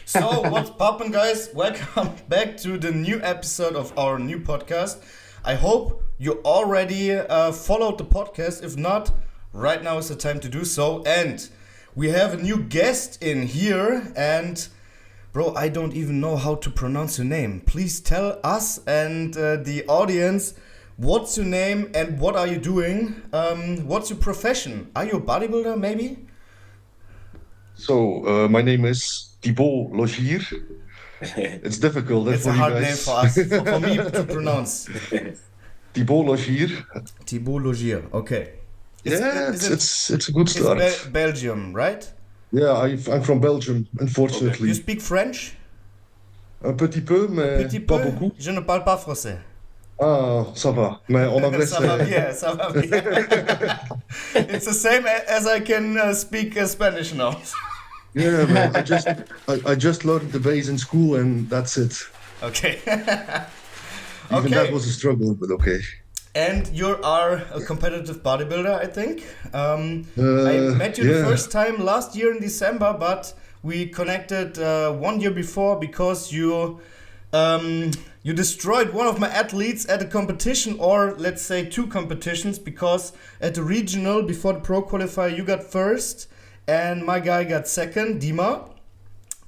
So, what's poppin', guys? Welcome back to the new episode of our new podcast. I hope you already followed the podcast. If not, right now is the time to do so. And we have a new guest in here. And, bro, I don't even know how to pronounce your name. Please tell us and the audience what's your name and what are you doing? What's your profession? Are you a bodybuilder, maybe? So, my name is Thibault Logier. It's difficult It's for a you hard guys. name for us, for me to pronounce. Thibault Logier. Thibault Logier, okay. It's a good start. It's Belgium, right? Yeah, I'm from Belgium, unfortunately. You speak French? Un petit peu, mais Petit pas peu? beaucoup. Je ne parle pas français. Ah, ça va. Mais en anglais, Ça va bien, ça va bien. It's the same as I can speak Spanish now. Yeah, man. I just learned the base in school, and that's it. Okay. Even that was a struggle, but okay. And you are a competitive bodybuilder, I think. I met you the first time last year in December, but we connected 1 year before because you destroyed one of my athletes at a competition, or let's say two competitions, because at the regional before the pro qualifier you got first and my guy got second, Dima,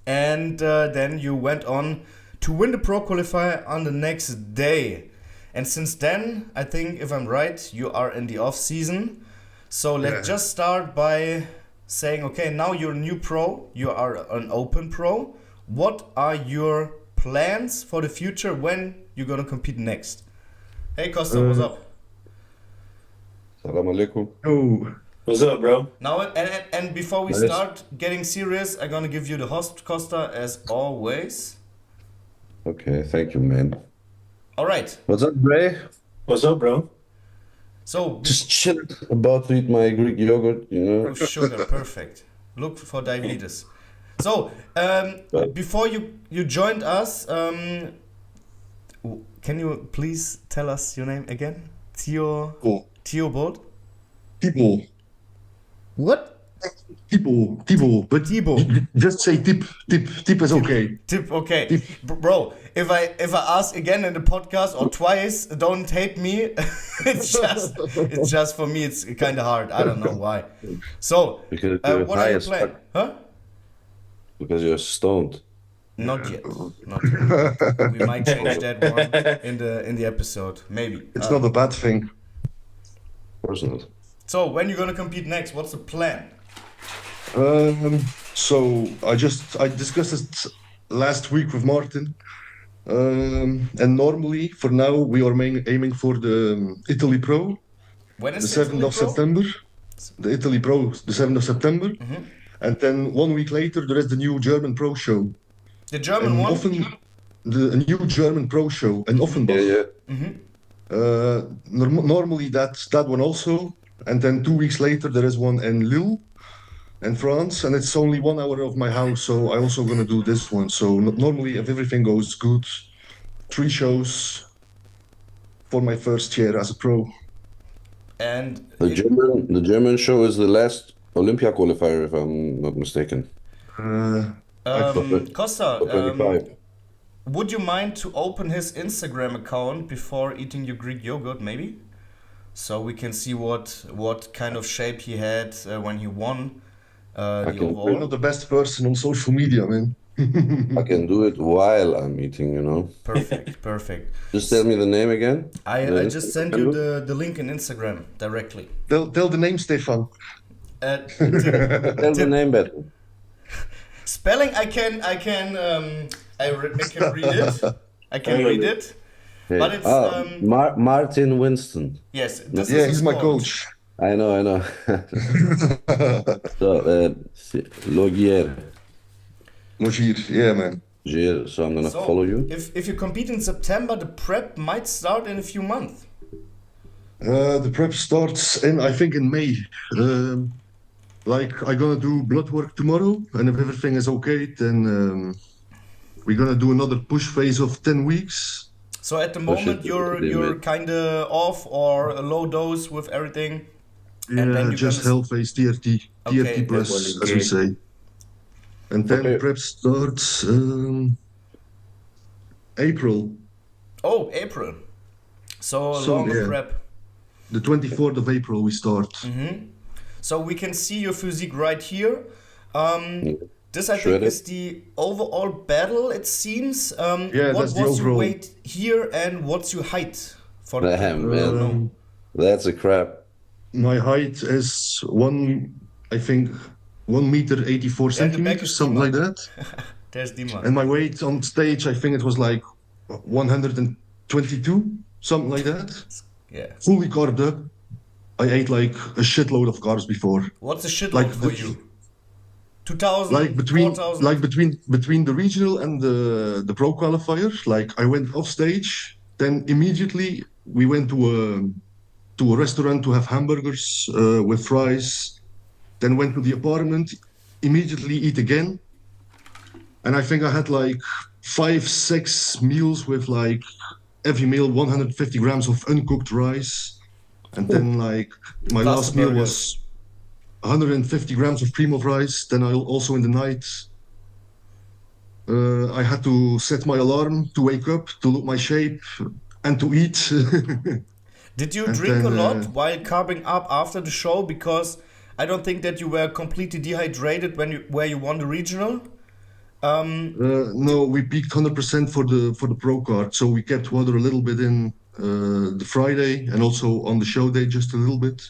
and then you went on to win the pro qualifier on the next day. And since then, I think, if I'm right, you are in the off season. So let's just start by saying, okay, now you're a new pro, you are an open pro. What are your plans for the future when you're gonna compete next? Hey Costa, what's up? Salam alaikum. Oh, What's up, bro? Now and before we start getting serious, I'm gonna give you the host, Costa, as always. Okay, thank you, man. All right. What's up, Ray? What's up, bro? So Just chilling. About to eat my Greek yogurt, you know. sugar, perfect. Look for diabetes. So before you joined us, can you please tell us your name again? Thibault. Thibault. What? Thibault. But Thibault. just say tip. Tip is okay. Tip, okay. Tip. Bro, if I ask again in the podcast or twice, don't hate me. it's just for me, it's kind of hard. I don't know why. So, Because you're what high are you as playing? fuck. Huh? Because you're stoned. Not yet. Not yet. We might change that one in the episode, maybe. It's not a bad thing. Of course not. So, when you're gonna compete next? What's the plan? So I discussed it last week with Martin, and normally for now we are aiming for the Italy Pro, When the is 7th of September. The Italy Pro, the 7th of September, and then 1 week later there is the new German Pro show. The German And one? often a new German Pro show in Offenbach. Yeah. Normally that's that one also, and then 2 weeks later there is one in Lille in France, and it's only 1 hour of my house, so I also gonna do this one. So normally, if everything goes good, 3 shows for my first year as a pro. And The German show is the last Olympia qualifier, if I'm not mistaken. Costa, 25. would you mind to open his Instagram account before eating your Greek yogurt, maybe? So we can see what kind of shape he had when he won the You're overall. not the best person on social media, man. I can do it while I'm eating, you know. Perfect. Just tell me the name again. I just sent you the link in Instagram directly. Tell the name, Stefan. Tell the name better. Spelling, I can read it. I can read it. Okay. But it's Martin Winston. yes. This Yeah, is he's his my code. coach. I know. So, Logier. Logier, yeah, man. So I'm gonna So, follow you. If you compete in September, the prep might start in a few months. The prep starts I think in May. Like I'm gonna do blood work tomorrow, and if everything is okay, then we're gonna do another push phase of 10 weeks. So at the moment you're kind of off or a low dose with everything. Yeah, And then just gonna... hell phase TRT, Okay, TRT plus, as we say. And then Okay. prep starts April. Oh, April. So a So, longer yeah. prep. The 24th of April we start. So we can see your physique right here. This I think Shredded. is the overall battle, it seems. Yeah, What that's the was your overall. weight here and what's your height? For the Damn, people who man. know. That's a crap. My height is I think 1 meter 84 Yeah, in the back centimeters, is something Dima. like that. There's Dima. And my weight on stage, I think it was like 122, something like that. Yeah. Fully carved up. I ate like a shitload of carbs before. What's a shitload Like for the- you? 2,000, Like between 4,000? like between the regional and the pro qualifier, like I went off stage, then immediately we went to a restaurant to have hamburgers with fries, then went to the apartment, immediately eat again. And I think I had like 5-6 meals with like every meal 150 grams of uncooked rice. And then like my Plus last the meal burgers. was 150 grams of cream of rice. Then I also in the night I had to set my alarm to wake up, to look my shape, and to eat. Did you And drink a then, lot while carving up after the show? Because I don't think that you were completely dehydrated where you won the regional. No, we peaked 100% for the pro card, so we kept water a little bit in the Friday and also on the show day just a little bit.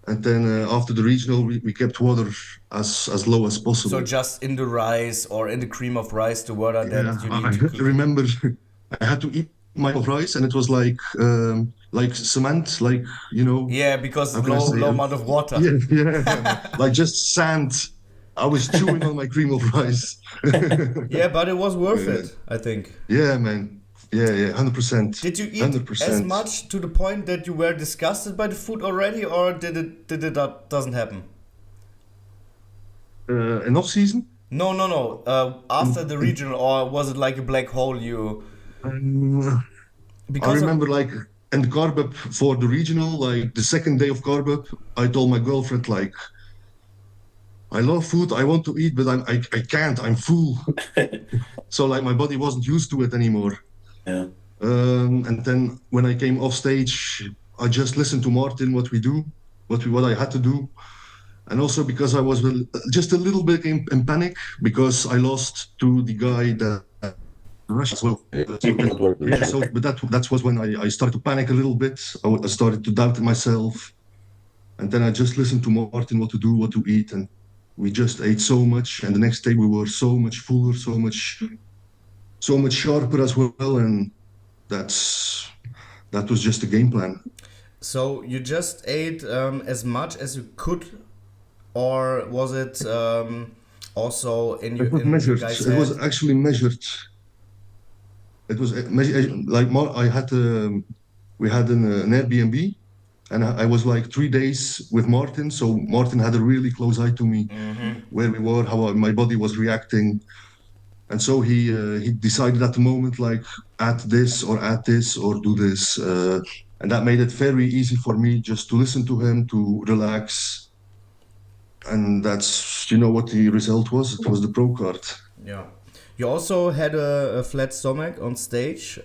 And then after the regional, we kept water as low as possible. So just in the rice or in the cream of rice, the water that you need to I cook. remember I had to eat my rice, and it was like cement, like Yeah, because how can I say low it? amount of water. Yeah, like just sand. I was chewing on my cream of rice. Yeah, but it was worth Yeah. it, I think. Yeah, man. Yeah, 100%. Did you eat 100%. as much to the point that you were disgusted by the food already, or did it that doesn't happen? In off season? No. After the regional, or was it like a black hole? I Because of, remember like in the carb up for the regional, like the second day of carb up, I told my girlfriend like, I love food, I want to eat, but I can't, I'm full. So like my body wasn't used to it anymore. Yeah. And then when I came off stage, I just listened to Martin, what we do, what I had to do. And also because I was just a little bit in panic because I lost to the guy that Russia as well. Yeah, so but that was when I started to panic a little bit. I started to doubt myself, and then I just listened to Martin what to do, what to eat, and we just ate so much. And the next day we were so much fuller, so much sharper as well, and that was just the game plan. so you just ate as much as you could, or was it also in your It was in measured. your guys' It was head? actually measured. It was like I had we had an Airbnb, and I was like 3 days with Martin. So Martin had a really close eye to me, where we were, how my body was reacting, and so he decided at the moment like add this or do this, and that made it very easy for me just to listen to him, to relax, and that's what the result was. It was the pro card. Yeah. You also had a flat stomach on stage,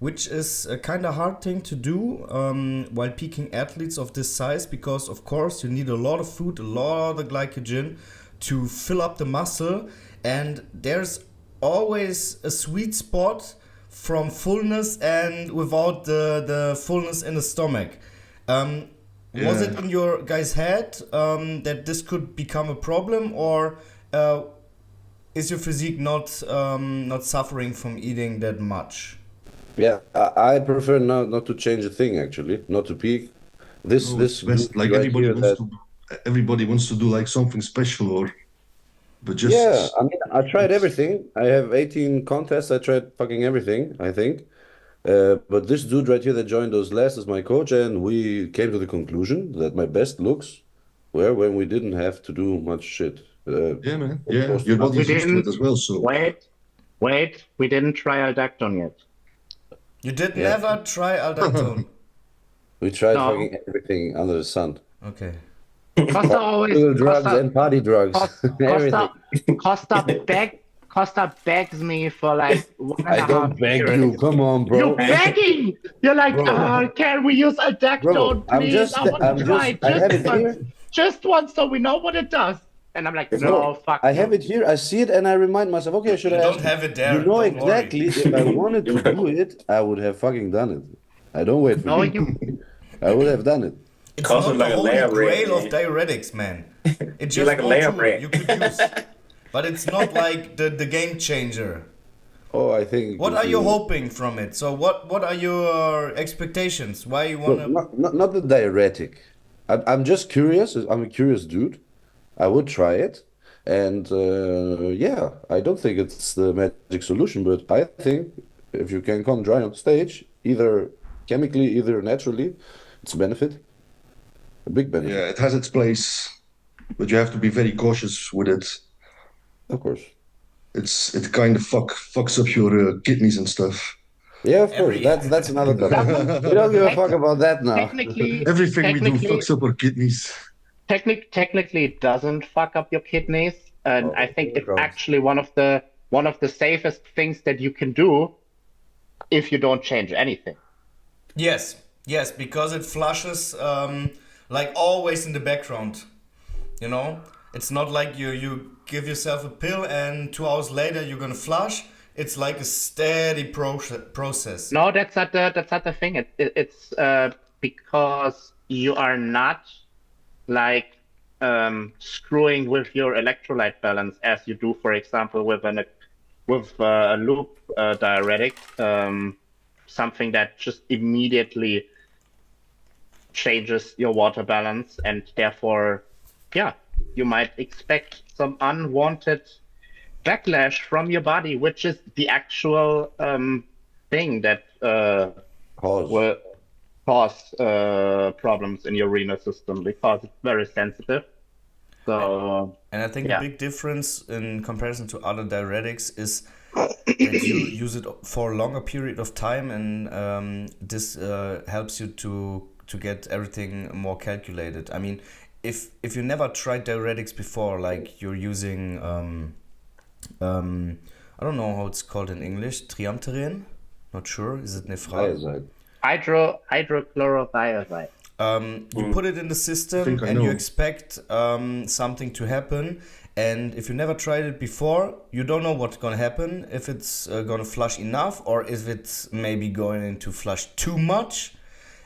which is a kind of hard thing to do while peaking athletes of this size, because of course you need a lot of food, a lot of glycogen to fill up the muscle, and there's always a sweet spot from fullness and without the fullness in the stomach. Was it in your guys' head that this could become a problem, or is your physique not suffering from eating that much? Yeah, I prefer not to change a thing actually, not to peak. This No, it's best. Like right here everybody wants to do like something special, but just yeah, I mean, I tried everything. I have 18 contests. I tried fucking everything, I think. But this dude right here that joined us last is my coach, and we came to the conclusion that my best looks were when we didn't have to do much shit. yeah, man. Yeah, course. your But we body's used to it didn't as well. So wait. We didn't try aldactone yet. You did Yeah. never try aldactone. We tried No. fucking everything under the sun. Okay. Costa always drugs and party drugs, everything. Costa begs me for like 1.5 I don't beg years. you. Come on, bro. You're begging. You're like, Bro. can we use Aldactone, Bro, please? I want to try I have it just once, here. just once, so we know what it does. And I'm like, no, Bro, fuck. I have it here. I see it, and I remind myself, okay, should You I? don't ask have it there. You know don't exactly. worry. If I wanted to do it, I would have fucking done it. I don't wait for No, you. I would have done it. It's Costa not like the a holy layer grail bread, of diuretics, man. It's You're just like a one layer tool bread. you could use. But it's not like the game changer. Oh, I think. What are you hoping from it? So what are your expectations? Why you Look, wanna? not the diuretic. I'm just curious. I'm a curious dude. I would try it. And yeah, I don't think it's the magic solution, but I think if you can come dry on stage, either chemically, either naturally, it's a benefit. A big benefit, Yeah, it has its place, but you have to be very cautious with it. of course. It kind of fucks up your kidneys and stuff. Yeah, of course. Every- That's another topic. We don't give a fuck about that now. Everything we do technically- fucks up our kidneys. Technically, it doesn't fuck up your kidneys, and I think it's gross. actually one of the safest things that you can do if you don't change anything. Yes, because it flushes like always in the background. You know, it's not like you give yourself a pill and 2 hours later you're gonna flush. It's like a steady process. No, that's not the thing. It's because you are not like screwing with your electrolyte balance as you do, for example, with a loop diuretic, something that just immediately changes your water balance, and therefore, yeah, you might expect some unwanted backlash from your body, which is the actual thing that Cause. will cause problems in your renal system, because it's very sensitive. So And I think Yeah. a big difference in comparison to other diuretics is that you use it for a longer period of time, and this helps you to get everything more calculated. I mean, if you never tried diuretics before, like you're using I don't know how it's called in English, triamterene? Not sure. Is it Nefral? Thiazide. hydrochlorothiazide. You put it in the system think I and you know. expect something to happen. And if you never tried it before, you don't know what's going to happen, if it's going to flush enough or if it's maybe going to flush too much.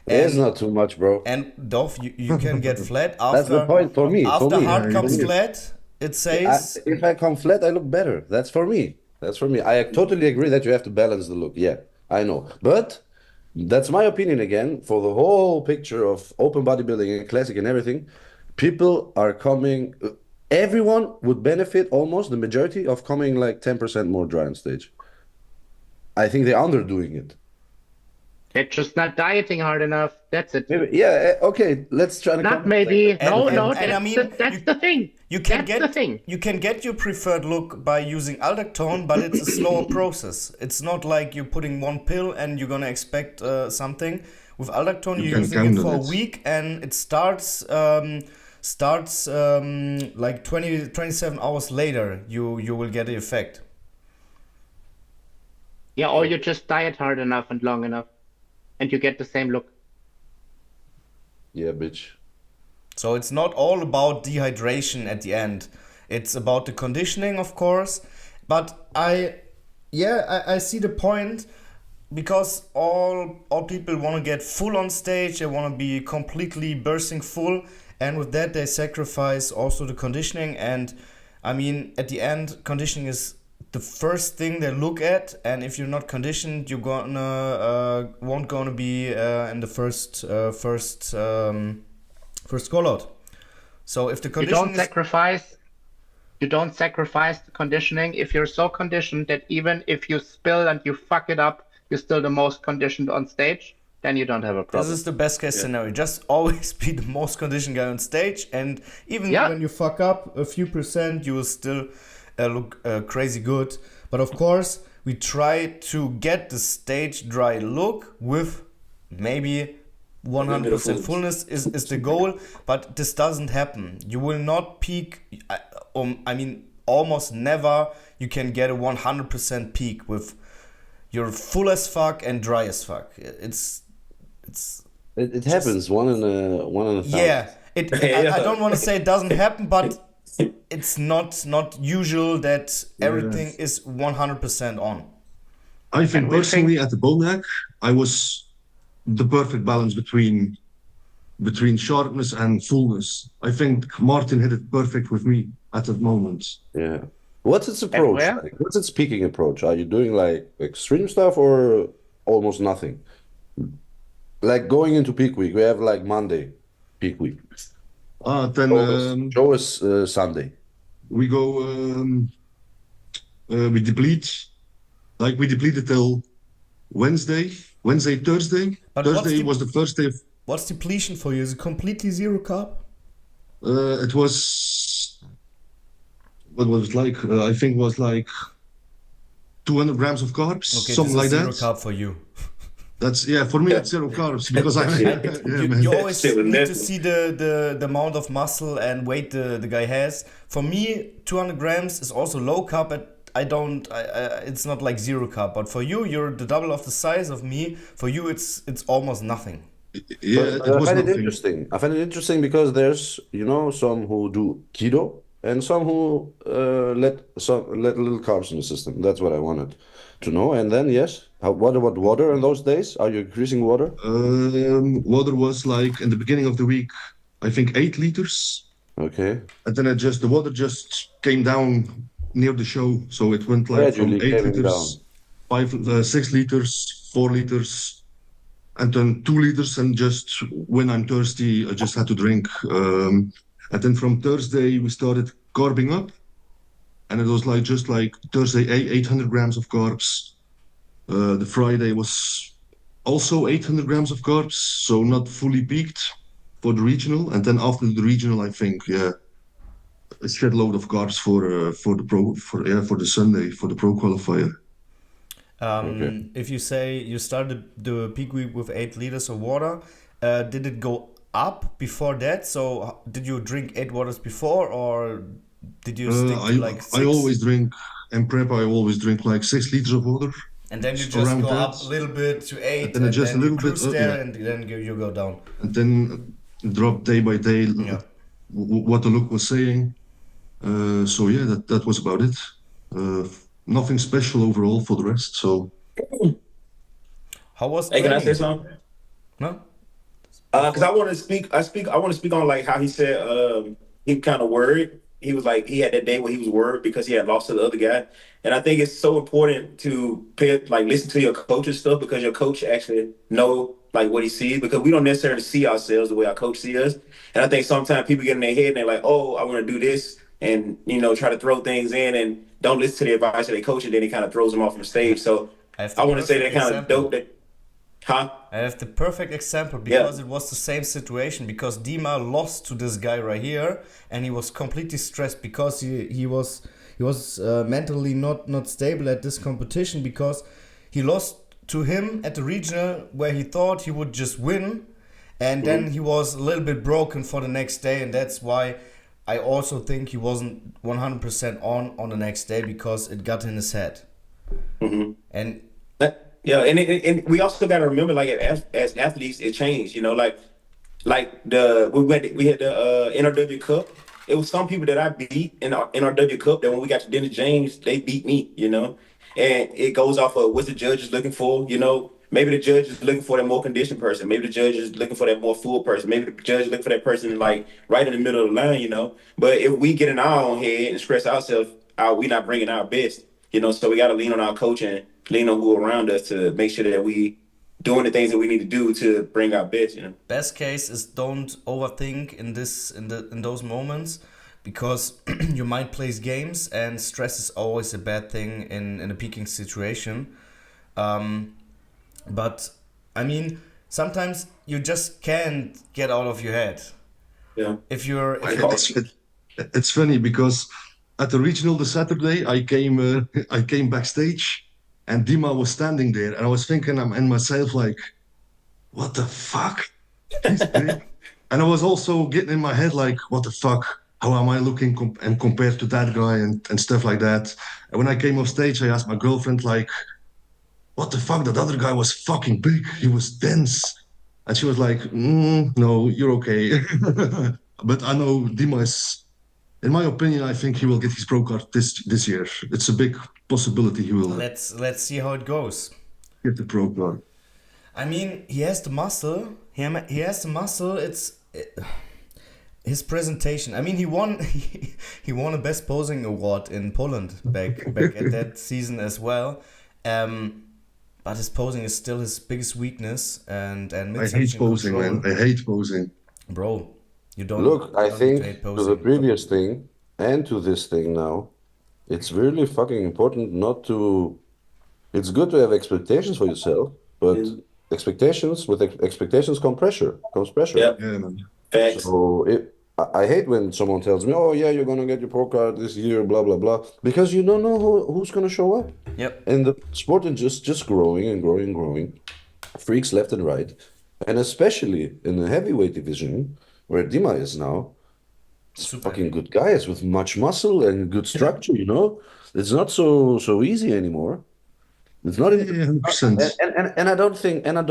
It's And- not too much, bro. And Dov, you can get flat after. That's the point for me. After For me. heart Yeah, comes you- flat, it says. If I come flat, I look better. That's for me. That's for me. I totally agree that you have to balance the look. Yeah, I know. But that's my opinion again. For the whole picture of open bodybuilding and classic and everything, people are coming. Everyone would benefit, almost the majority, of coming like 10% more dry on stage. I think they're underdoing it. They're just not dieting hard enough. That's it. Maybe, yeah, okay. Let's try to Not maybe. No, and I mean, that's the thing. You can That's the thing. You can get your preferred look by using aldactone, but it's a slower process. It's not like you're putting one pill and you're gonna expect something. With aldactone, You you're can using it handle for a it. week, and it starts like 27 hours later. You will get the effect. Yeah, or you just diet hard enough and long enough, and you get the same look. Yeah, bitch. So it's not all about dehydration at the end. It's about the conditioning, of course. But I see the point, because all people want to get full on stage. They want to be completely bursting full, and with that they sacrifice also the conditioning. And I mean, at the end, conditioning is the first thing they look at. And if you're not conditioned, you're won't gonna be in the first call out. So if the You conditioning don't sacrifice. You don't sacrifice the conditioning if you're so conditioned that even if you spill and you fuck it up, you're still the most conditioned on stage. Then you don't have a This problem. is the best case scenario. Just always be the most conditioned guy on stage, and even Yeah. when you fuck up a few percent, you will still look crazy good. But of course, we try to get the stage dry look with maybe 100% fullness is the goal, but this doesn't happen. You will not peak. I mean, almost never you can get a 100% peak with you're full as fuck and dry as fuck. It happens one in a thousand. Yeah. I don't want to say it doesn't happen, but it's not usual that everything is 100% on. I think personally at the Bonac, I was the perfect balance between sharpness and fullness. I think Martin hit it perfect with me at that moment. Yeah. What's its approach? where? Like? What's its peaking approach? Are you doing like extreme stuff or almost nothing? Like going into peak week, we have like Monday, peak week. Then Show us Sunday. we go, we deplete, like we depleted till Wednesday, Thursday. But Thursday was the first day of, What's depletion for you? Is it completely zero carb? it was, what was it like? I think it was like 200 grams of carbs, Okay, something this like is zero that. carb for you. That's, for me, it's zero carbs because You always Shit was need to nasty. see the amount of muscle and weight the guy has. For me, 200 grams is also low carb, but it's not like zero carb. But for you, you're the double of the size of me. For you, it's almost nothing. But I find it interesting. I find it interesting because there's, some who do keto and some who let a little carbs in the system. That's what I wanted to know. And then, yes, what about water in those days? Are you increasing water? Water was like in the beginning of the week, I think 8 liters. Okay. And then the water just came down near the show. So it went like from Gradually 8 came liters, 6 liters, 4 liters, and then 2 liters. And just when I'm thirsty, I just had to drink. And then from Thursday, we started carbing up. And it was like just like Thursday, 800 grams of carbs. The Friday was also 800 grams of carbs, so not fully peaked for the regional. And then after the regional, I think, a shed load of carbs for the Sunday for the pro qualifier. Okay. If you say you started the peak week with 8 liters of water, did it go up before that? So did you drink 8 waters before, or did you stick to like 6? I always drink in prep. I always drink like 6 liters of water. And then you just around go that. up a little bit to 8, then just a you little bit cruise up, there, yeah. and then you go down. And then drop day by day what the look was saying. So yeah, that was about it. Nothing special overall for the rest. So How was Hey, can I say training? something? No? Because I want to speak. I want to speak on like how he said he kind of worried. He was like he had that day where he was worried because he had lost to the other guy. And I think it's so important to listen to your coach's stuff because your coach actually know like what he sees, because we don't necessarily see ourselves the way our coach sees us. And I think sometimes people get in their head and they're like, oh, I want to do this, and try to throw things in and don't listen to the advice of their coach, and then it kind of throws them off from stage. So I want to say that kind of dope. I have the perfect example because it was the same situation, because Dima lost to this guy right here and he was completely stressed because he was mentally not stable at this competition, because he lost to him at the regional where he thought he would just win, and then he was a little bit broken for the next day, and that's why I also think he wasn't 100% on the next day, because it got in his head. And yeah, and we also got to remember, like as athletes, it changed. We had the NRW Cup. It was some people that I beat in our NRW Cup that when we got to Dennis James, they beat me. And it goes off of what the judge is looking for. Maybe the judge is looking for that more conditioned person. Maybe the judge is looking for that more full person. Maybe the judge is looking for that person like right in the middle of the line. But if we get in our own head and stress ourselves out, we're not bringing our best. So we got to lean on our coach and lean on who around us to make sure that we doing the things that we need to do to bring our best. Best case is don't overthink in those moments, because you might play games and stress is always a bad thing in a peaking situation. But I mean, sometimes you just can't get out of your head. Yeah. It's funny because at the regional the Saturday, I came backstage and Dima was standing there, and I was thinking in myself like, what the fuck? He's big. And I was also getting in my head like, what the fuck? How am I looking and compared to that guy and stuff like that? And when I came off stage, I asked my girlfriend like, what the fuck? That other guy was fucking big. He was dense. And she was like, no, you're okay. But I know Dima is, in my opinion, I think he will get his pro card this year. It's a big possibility he will Let's see how it goes. get the pro card. I mean, he has the muscle. He has the muscle. His presentation. I mean, he won he won a best posing award in Poland back at that season as well. But his posing is still his biggest weakness. And I hate posing, man. I hate posing. Bro, you don't Look, I don't think hate to the posing. previous thing and to this thing now, it's really fucking important not to. It's good to have expectations for yourself, but expectations comes pressure. Yeah, Yeah, man. facts. So I hate when someone tells me, "Oh yeah, you're gonna get your pro card this year," blah blah blah, because you don't know who's gonna show up. Yep. And the sport is just growing and growing and growing. Freaks left and right, and especially in the heavyweight division where Dima is now, Super. fucking good guys with much muscle and good structure. You know, it's not so easy anymore. It's not Yeah, easy. 100%. And I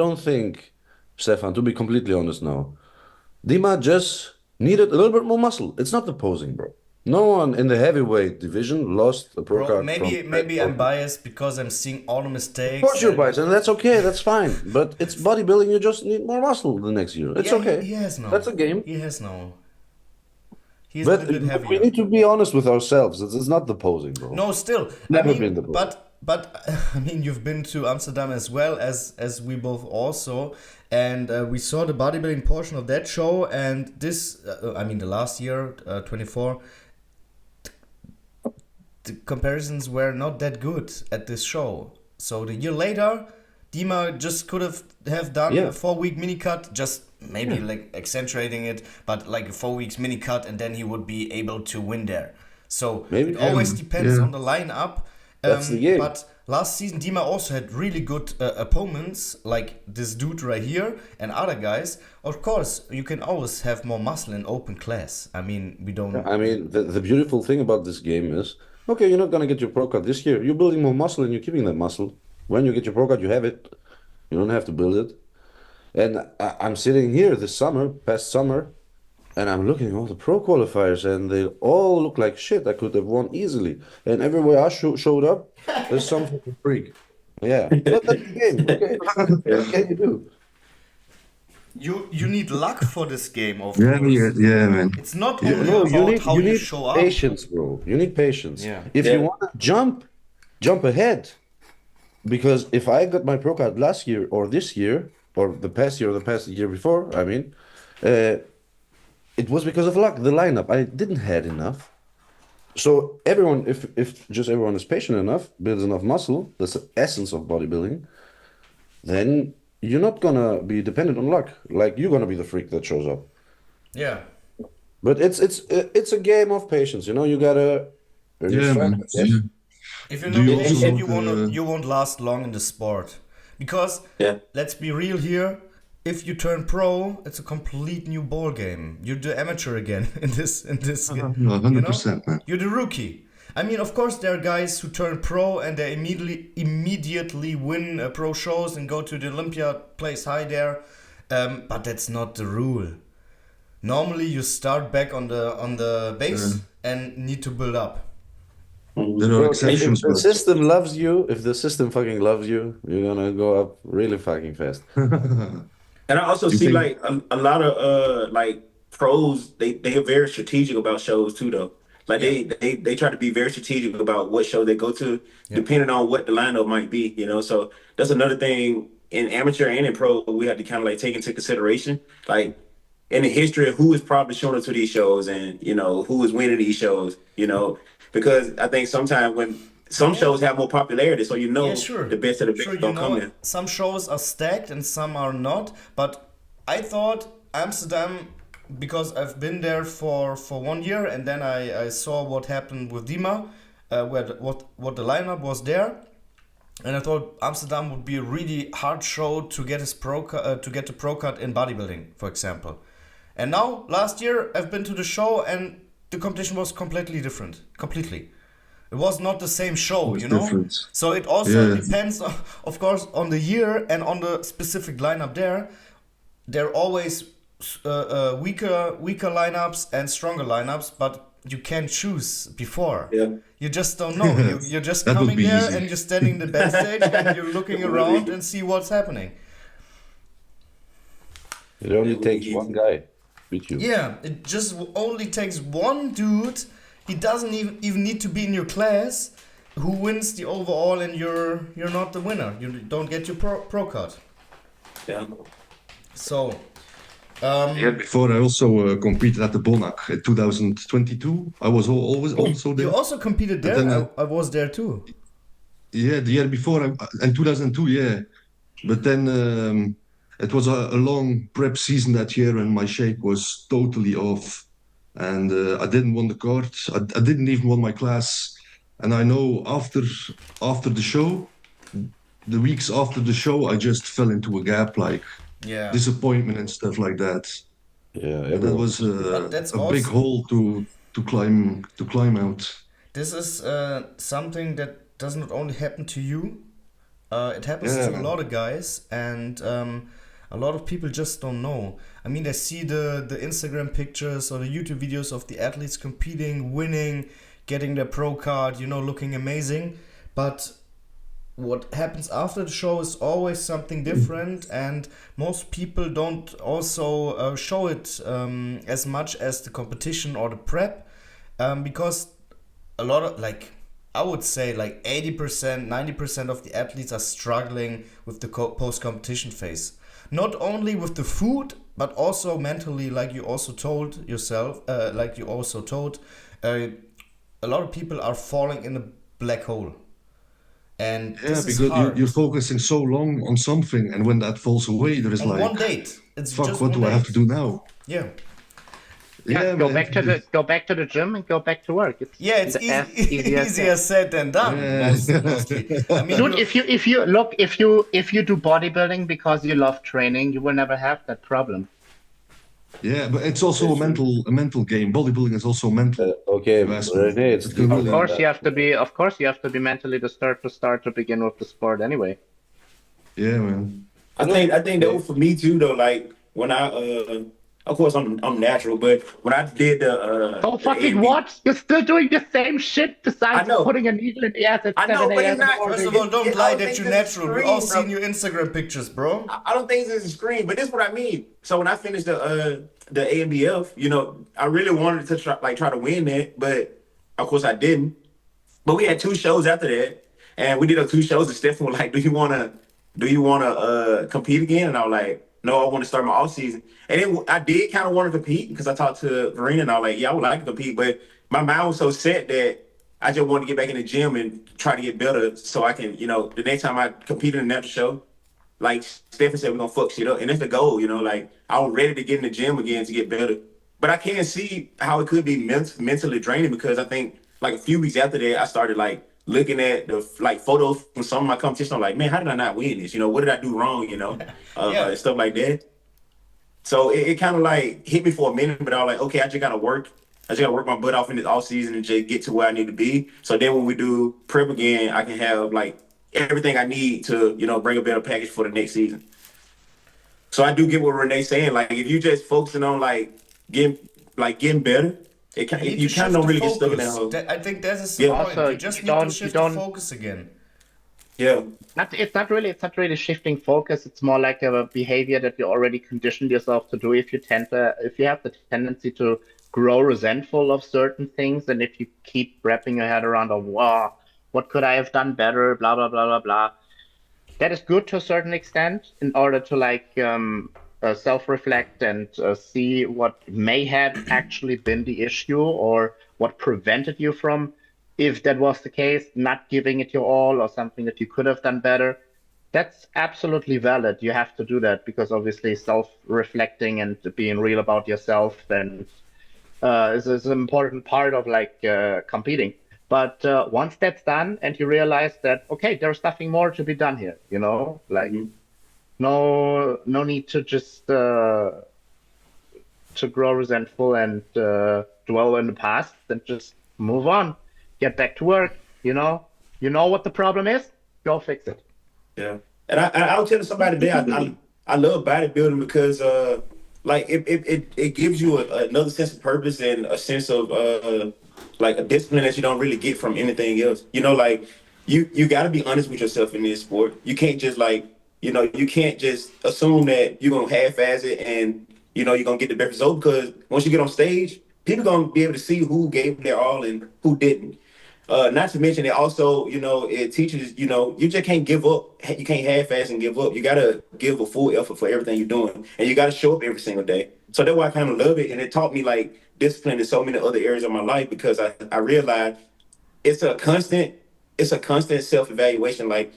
don't think, Stefan, to be completely honest now, Dima just needed a little bit more muscle. It's not the posing, bro. No one in the heavyweight division lost a pro Bro, card. maybe I'm biased because I'm seeing all the mistakes. Of course you're and- biased, and that's okay, that's fine. But it's bodybuilding, you just need more muscle the next year. It's Yeah, okay. He has no. That's a game. He has no. He's But a little bit we heavier. need to be honest with ourselves. It's not the posing, bro. No, still. Never I mean, been the best. but I mean, you've been to Amsterdam as well as we both also, and we saw the bodybuilding portion of that show. And this, I mean, the last year, 24, the comparisons were not that good at this show. So the year later, Dima just could have done Yeah. a 4-week mini cut, just maybe like accentuating it, but like a 4 weeks mini cut, and then he would be able to win there. So Maybe. it always depends Yeah. on the lineup. That's the game. But last season, Dima also had really good opponents, like this dude right here and other guys. Of course, you can always have more muscle in open class. I mean, we don't. I mean, the beautiful thing about this game is, okay, you're not gonna get your pro card this year. You're building more muscle and you're keeping that muscle. When you get your pro card, you have it. You don't have to build it. And I'm sitting here this summer, past summer, and I'm looking at all the pro qualifiers, and they all look like shit. I could have won easily. And everywhere I showed up, there's some fucking freak. Yeah, but that's the game. Okay, what can you do? You need luck for this game, of Yeah, course. yeah, man. It's not Yeah. only No, about how you you need show up. patience, bro. You need patience. Yeah. If Yeah. you want to jump ahead. Because if I got my pro card last year or this year or the past year before, I mean, it was because of luck. The lineup I didn't had enough. So everyone, if just everyone is patient enough, builds enough muscle, that's the essence of bodybuilding. Then you're not gonna be dependent on luck. Like you're gonna be the freak that shows up. Yeah. But it's a game of patience. You know, you gotta earn your Yeah, stripes, man. I guess. Yeah. If you're Do not you patient, also you won't last long in the sport. Because Yeah. let's be real here. If you turn pro, it's a complete new ball game. You're the amateur again in this game. No, you know? 100%, man. You're the rookie. I mean, of course, there are guys who turn pro and they immediately win pro shows and go to the Olympia, place high there. But that's not the rule. Normally, you start back on the base and need to build up. There are Bro, exceptions, if the but system loves you, if the system fucking loves you, you're gonna go up really fucking fast. And I also You see think- like a lot of like pros, they are very strategic about shows too though. Like they try to be very strategic about what show they go to, depending on what the lineup might be, you know. So that's another thing in amateur and in pro we have to kind of like take into consideration. Like in the history of who is probably showing up to these shows and you know who is winning these shows, you know, because I think sometimes when some shows have more popularity, so you know Yeah, sure. the best of the best Sure, you gonna know, come in. some shows are stacked and some are not. But I thought Amsterdam, because I've been there for 1 year, and then I saw what happened with Dima, what the lineup was there. and I thought Amsterdam would be a really hard show to get to get the pro card in bodybuilding, for example. And now last year I've been to the show and the competition was completely different. Completely. It was not the same show, It's you know? different. So it also Yeah. depends, of course, on the year and on the specific lineup there. There are always weaker lineups and stronger lineups, but you can't choose before. Yeah. You just don't know. You're just That would coming be there easy. and you're standing in the backstage and you're looking around and see what's happening. It only It would takes be one easy. guy with you. Yeah, it just only takes one dude. He doesn't even need to be in your class who wins the overall and you're not the winner. You don't get your pro card. Yeah. So, Yeah, before I also competed at the Bonac in 2022. I was always also there. you also competed there? then, I was there too. Yeah, the year before, in 2002, yeah. But then it was a long prep season that year, and my shape was totally off. And I didn't win the card. I didn't even win my class. And I know after the show, the weeks after the show, I just fell into a gap, like Yeah. disappointment and stuff like that. Yeah, And that was But that's a big also- hole to climb out. This is something that does not only happen to you. It happens Yeah. to a lot of guys, and a lot of people just don't know. I mean, they see the Instagram pictures or the YouTube videos of the athletes competing, winning, getting their pro card, you know, looking amazing. But what happens after the show is always something different, and most people don't also show it as much as the competition or the prep, because a lot of, like, I would say like 80%, 90% of the athletes are struggling with the post-competition phase. Not only with the food, but also mentally, like you also told yourself, a lot of people are falling in a black hole. And Yeah, this is because hard. you're focusing so long on something, and when that falls away, there is On like, one date. It's fuck, just what one do I have date. to do now? Yeah. Yeah, go man, back to the gym and go back to work. It's Yeah, it's as easy, as easier said than done. Yeah. Mostly. I mean, Dude, if you do bodybuilding because you love training, you will never have that problem. Yeah, but it's also a mental game. Bodybuilding is also mental. Okay, You asked me. Rene, it's It can deeper really- Of course you have to be mentally disturbed to begin with the sport anyway. Yeah, man. I think that was for me too though. Like when I of course I'm natural, but when I did the Oh the fucking AMB what? You're still doing the same shit besides I know. putting a needle in the ass at I know, 7 but a.m. it's not- in the morning. First of all, don't I lie don't that think you're this is natural. We all extreme, seen your Instagram pictures, bro. I don't think this is extreme, but this is what I mean. So when I finished the AMBF, you know, I really wanted to try to win that, but of course I didn't. But we had 2 shows after that, and we did those 2 shows. And Stefan was like, "Do you wanna compete again?" And I was like, "No, I want to start my off season." And then I did kind of want to compete because I talked to Verena, and I was like, "Yeah, I would like to compete," but my mind was so set that I just wanted to get back in the gym and try to get better so I can, you know, the next time I compete in another show, like Stefan said, we're gonna fuck shit up, and that's the goal, you know. Like I was ready to get in the gym again to get better, but I can't see how it could be mentally draining because I think like a few weeks after that, I started like looking at the like photos from some of my competition. I'm like, man, how did I not win this? You know, what did I do wrong? You know, Yeah. stuff like that. So it kind of like hit me for a minute, but I was like, okay, I just gotta work my butt off in this off season and just get to where I need to be. So then when we do prep again, I can have like everything I need to, you know, bring a better package for the next season. So I do get what Renee's saying. Like if you just focusing on getting better, you kind of don't really get stuck in that hole. I think that is the Yeah. point. Also, You just you need to don't- shift you don't- the focus again. Yeah. It's not really shifting focus. It's more like a behavior that you already conditioned yourself to do. If you have the tendency to grow resentful of certain things, and if you keep wrapping your head around, wow, what could I have done better? Blah blah blah blah blah. That is good to a certain extent in order to self-reflect and see what may have actually been the issue or what prevented you from, if that was the case, not giving it your all or something that you could have done better. That's absolutely valid. You have to do that because obviously self-reflecting and being real about yourself and is an important part of competing. But once that's done, and you realize that okay, there's nothing more to be done here, you know, like no need to just to grow resentful and dwell in the past, and just move on, get back to work. You know what the problem is, go fix it. Yeah, and I was telling somebody today, I love bodybuilding because like it gives you another sense of purpose and a sense of like a discipline that you don't really get from anything else. You know, like you got to be honest with yourself in this sport. You can't just like, you know, you can't just assume that you're gonna half-ass it and you know you're gonna get the best result, because once you get on stage, people gonna be able to see who gave their all and who didn't. Not to mention it also, you know, it teaches, you know, you just can't give up. You can't half-ass and give up. You gotta give a full effort for everything you're doing, and you gotta show up every single day. So that's why I kind of love it, and it taught me like discipline in so many other areas of my life, because I realized it's a constant self-evaluation. Like,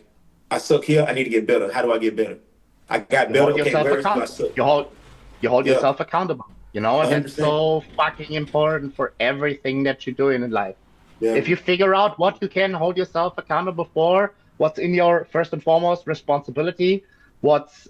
I suck here, I need to get better. How do I get better? I got You better. hold Okay, yourself where do I accountable. suck? You hold Yeah. yourself accountable. You know, and that's 100%. so fucking important for everything that you're doing in life. Yeah. If you figure out what you can hold yourself accountable for, what's in your first and foremost responsibility, what's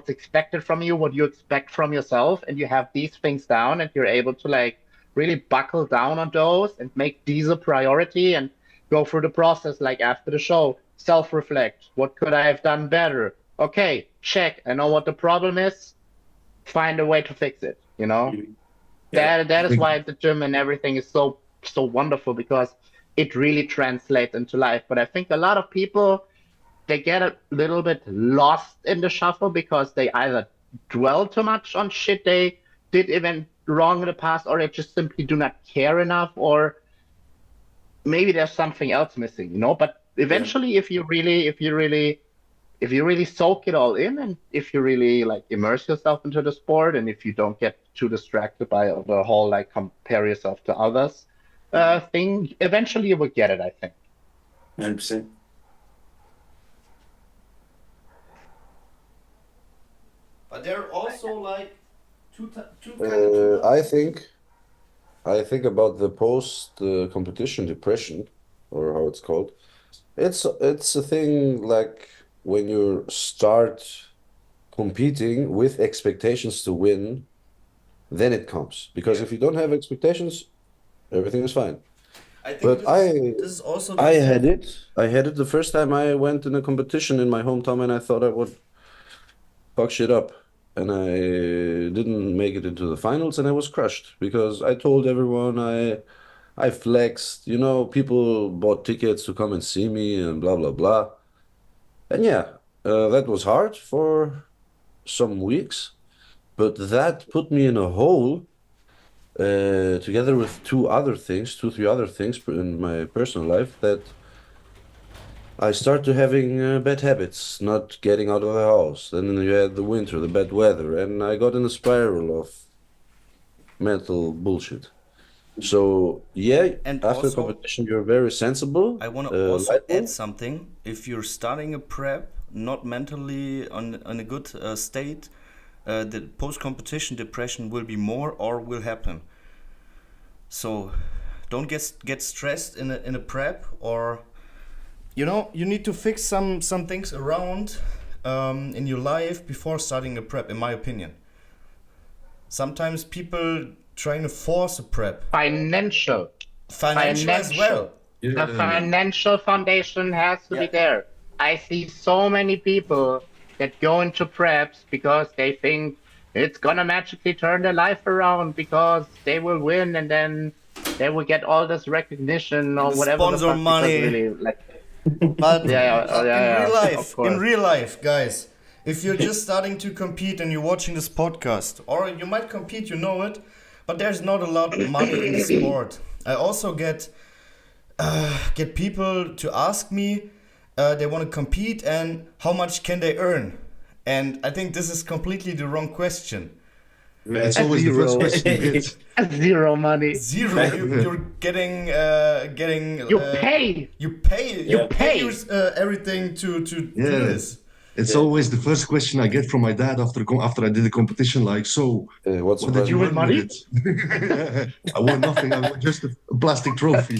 expected from you, what you expect from yourself, and you have these things down, and you're able to like really buckle down on those and make these a priority and go through the process, like after the show, self-reflect. What could I have done better? Okay, check. I know what the problem is. Find a way to fix it, you know? Yeah. That is why the gym and everything is so wonderful, because it really translates into life. But I think a lot of people, they get a little bit lost in the shuffle because they either dwell too much on shit they did even wrong in the past, or they just simply do not care enough, or maybe there's something else missing, you know? But eventually, if you really soak it all in, and if you really like immerse yourself into the sport, and if you don't get too distracted by the whole like compare yourself to others thing, eventually you will get it, I think. 100%. But there are also like two kind of I think about the post competition depression, or how it's called. It's a thing like when you start competing with expectations to win, then it comes. Because if you don't have expectations, everything is fine. I think But this is also I had it the first time I went in a competition in my hometown, and I thought I would fuck shit up. And I didn't make it into the finals, and I was crushed because I told everyone I flexed, you know, people bought tickets to come and see me and blah blah blah. And yeah, that was hard for some weeks, but that put me in a hole, together with two, three other things in my personal life, that I started having bad habits, not getting out of the house. Then you had the winter, the bad weather, and I got in a spiral of mental bullshit. So yeah, And after also, competition, you're very sensible. I want to also lightful. add something. If you're starting a prep, not mentally on a good state, the post-competition depression will be more or will happen. So don't get stressed in a prep, or you know, you need to fix some things around in your life before starting a prep, in my opinion. Sometimes people trying to force a prep. Financial As well. The financial foundation has to be there. I see so many people that go into preps because they think it's gonna magically turn their life around because they will win, and then they will get all this recognition or whatever. Sponsor money. Really, like, But in real life, guys, if you're just starting to compete and you're watching this podcast, or you might compete, you know it, but there's not a lot of money in the sport. I also get people to ask me, they want to compete and how much can they earn? And I think this is completely the wrong question. It's always the first question. Zero money. Zero. You're getting. You pay. You pay everything to do this. It's always the first question I get from my dad after I did the competition. Like, so What's what the did you present? win with it? I won nothing. I won just a plastic trophy.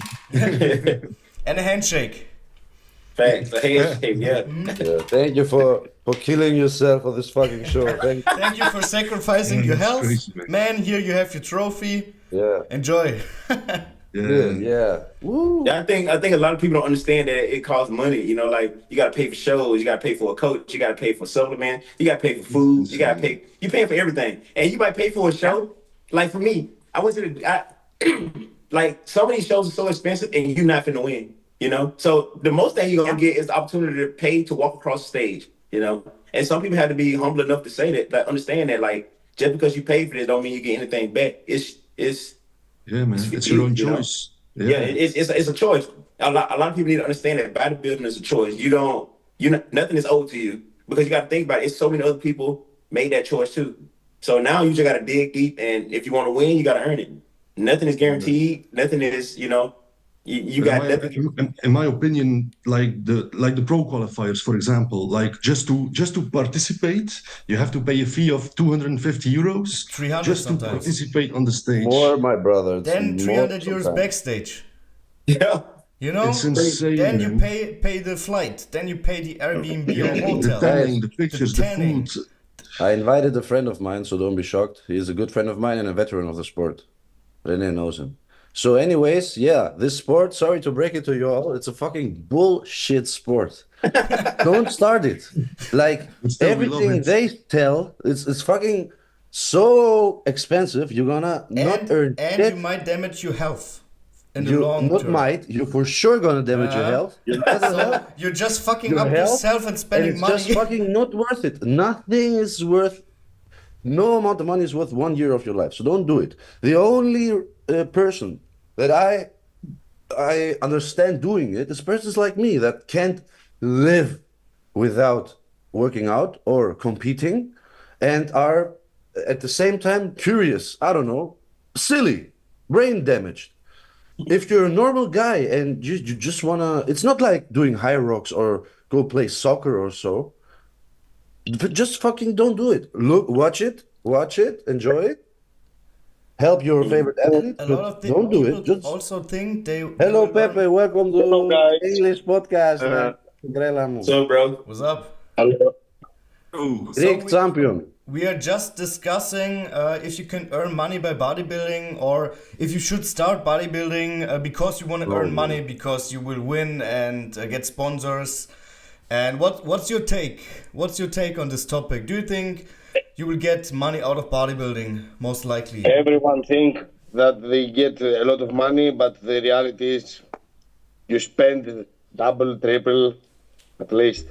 And a handshake. Facts. A handshake, yeah. Yeah, thank you for killing yourself for this fucking show. Thank you for sacrificing your That's health. crazy, man. Man, here you have your trophy. Yeah. Enjoy. Yeah. Woo. Yeah, I think a lot of people don't understand that it costs money. You know, like you gotta pay for shows, you gotta pay for a coach, you gotta pay for supplement, you gotta pay for food, you're paying for everything. And you might pay for a show. Like for me, I went to like some of these shows are so expensive and you're not finna win, you know? So the most thing you're gonna get is the opportunity to pay to walk across the stage, you know? And some people have to be humble enough to say that, understand that like just because you pay for this don't mean you get anything back. Yeah, man. It's your own choice. Yeah, it's a choice. A lot of people need to understand that bodybuilding is a choice. Nothing is owed to you because you got to think about it. It's so many other people made that choice too. So now you just got to dig deep, and if you want to win, you got to earn it. Nothing is guaranteed. Nothing is, you got nothing. In my opinion, like the pro qualifiers, for example, like just to participate, you have to pay a fee of 250 euros 300 just to sometimes. participate on the stage. More, my brother. It's Then more 300 euros sometimes. backstage. Yeah. You know? It's insane. Then you man. pay the flight. Then you pay the Airbnb or The hotel. tanning, the pictures, the tanning. food. I invited a friend of mine, so don't be shocked. He's a good friend of mine and a veteran of the sport. Rene knows him. So anyways, yeah, this sport, sorry to break it to you all, it's a fucking bullshit sport. Don't start it. Like Still, we love everything it. they tell, it's fucking so expensive. You're gonna not earn And shit. you might damage your health in the You long not term. might. You're for sure gonna damage your health. Your mental health, So you're just fucking your up health, yourself and and spending it's money. just fucking not worth it. Nothing is worth. No amount of money is worth 1 year of your life. So don't do it. The only person that I understand doing it is persons like me that can't live without working out or competing, and are at the same time curious. I don't know, silly, brain damaged. If you're a normal guy and you just wanna, it's not like doing high rocks or go play soccer or so. But just fucking don't do it. Look, watch it, enjoy it. Help your favorite athlete, A but lot of don't do people it. Just also think they. hello, they will earn- Pepe. Welcome to Hello, guys. English podcast. So, bro, What's up? Hello. Oh, Greek champion. We are just discussing if you can earn money by bodybuilding or if you should start bodybuilding because you want to earn money because you will win and get sponsors. And what's your take? What's your take on this topic? Do you think you will get money out of bodybuilding? Most likely. Everyone think that they get a lot of money, but the reality is you spend double, triple, at least.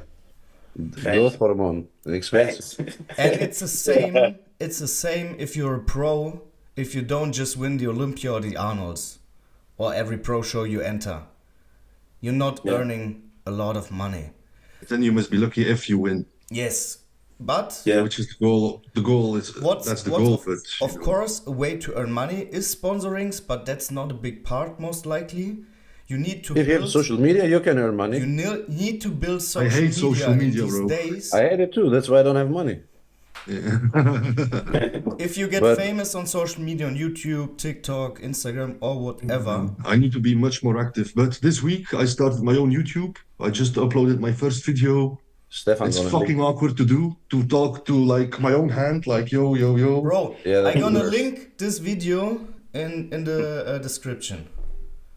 Growth hormone. Expensive. And it's the same. It's the same if you're a pro. If you don't just win the Olympia or the Arnolds, or every pro show you enter, you're not earning a lot of money. then you must be lucky if you win. Yes, but Which is the goal. The goal is that's the goal. But of course, a way to earn money is sponsorings, but that's not a big part. Most likely, you need to. If you have social media, you can earn money. You need to build social hate media social media, in these bro. days. I had it too. That's why I don't have money. If you get But- famous on social media, on YouTube, TikTok, Instagram, or whatever, I need to be much more active. But this week I started my own YouTube. I just uploaded my first video. Stefan, It's fucking awkward to talk to like my own hand, like yo. bro, Yeah, that's I'm gonna worse. link this video in the description.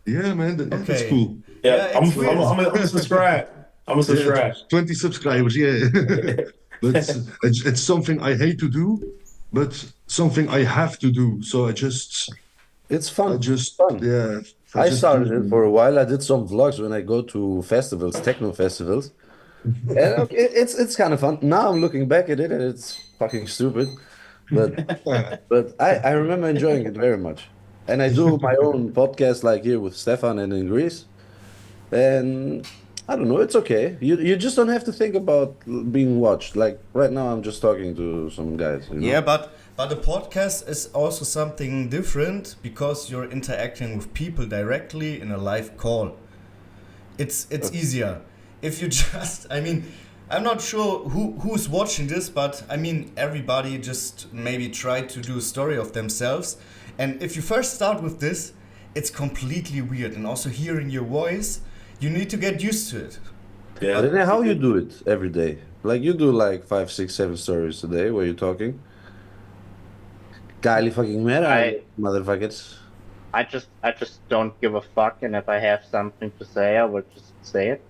Yeah, man, that's Okay. cool. Yeah, I'm it's weird. gonna subscribe. I'm gonna subscribe. 20 subscribers, yeah. But it's something I hate to do, but something I have to do. So It's fun. fun. I started it for a while. I did some vlogs when I go to festivals, techno festivals. And okay, it's kind of fun. Now I'm looking back at it and it's fucking stupid. But I remember enjoying it very much. And I do my own podcast like here with Stefan and in Greece. And I don't know, it's okay. You just don't have to think about being watched. Like right now I'm just talking to some guys. You know? Yeah, but the podcast is also something different because you're interacting with people directly in a live call. It's easier. If you just, I mean, I'm not sure who's watching this, but I mean everybody just maybe try to do a story of themselves. And if you first start with this, it's completely weird. And also hearing your voice, you need to get used to it. I don't know how you do it every day. Like you do like 5, 6, 7 stories a day where you're talking. Kylie fucking mad, motherfuckers. I just don't give a fuck, and if I have something to say, I will just say it.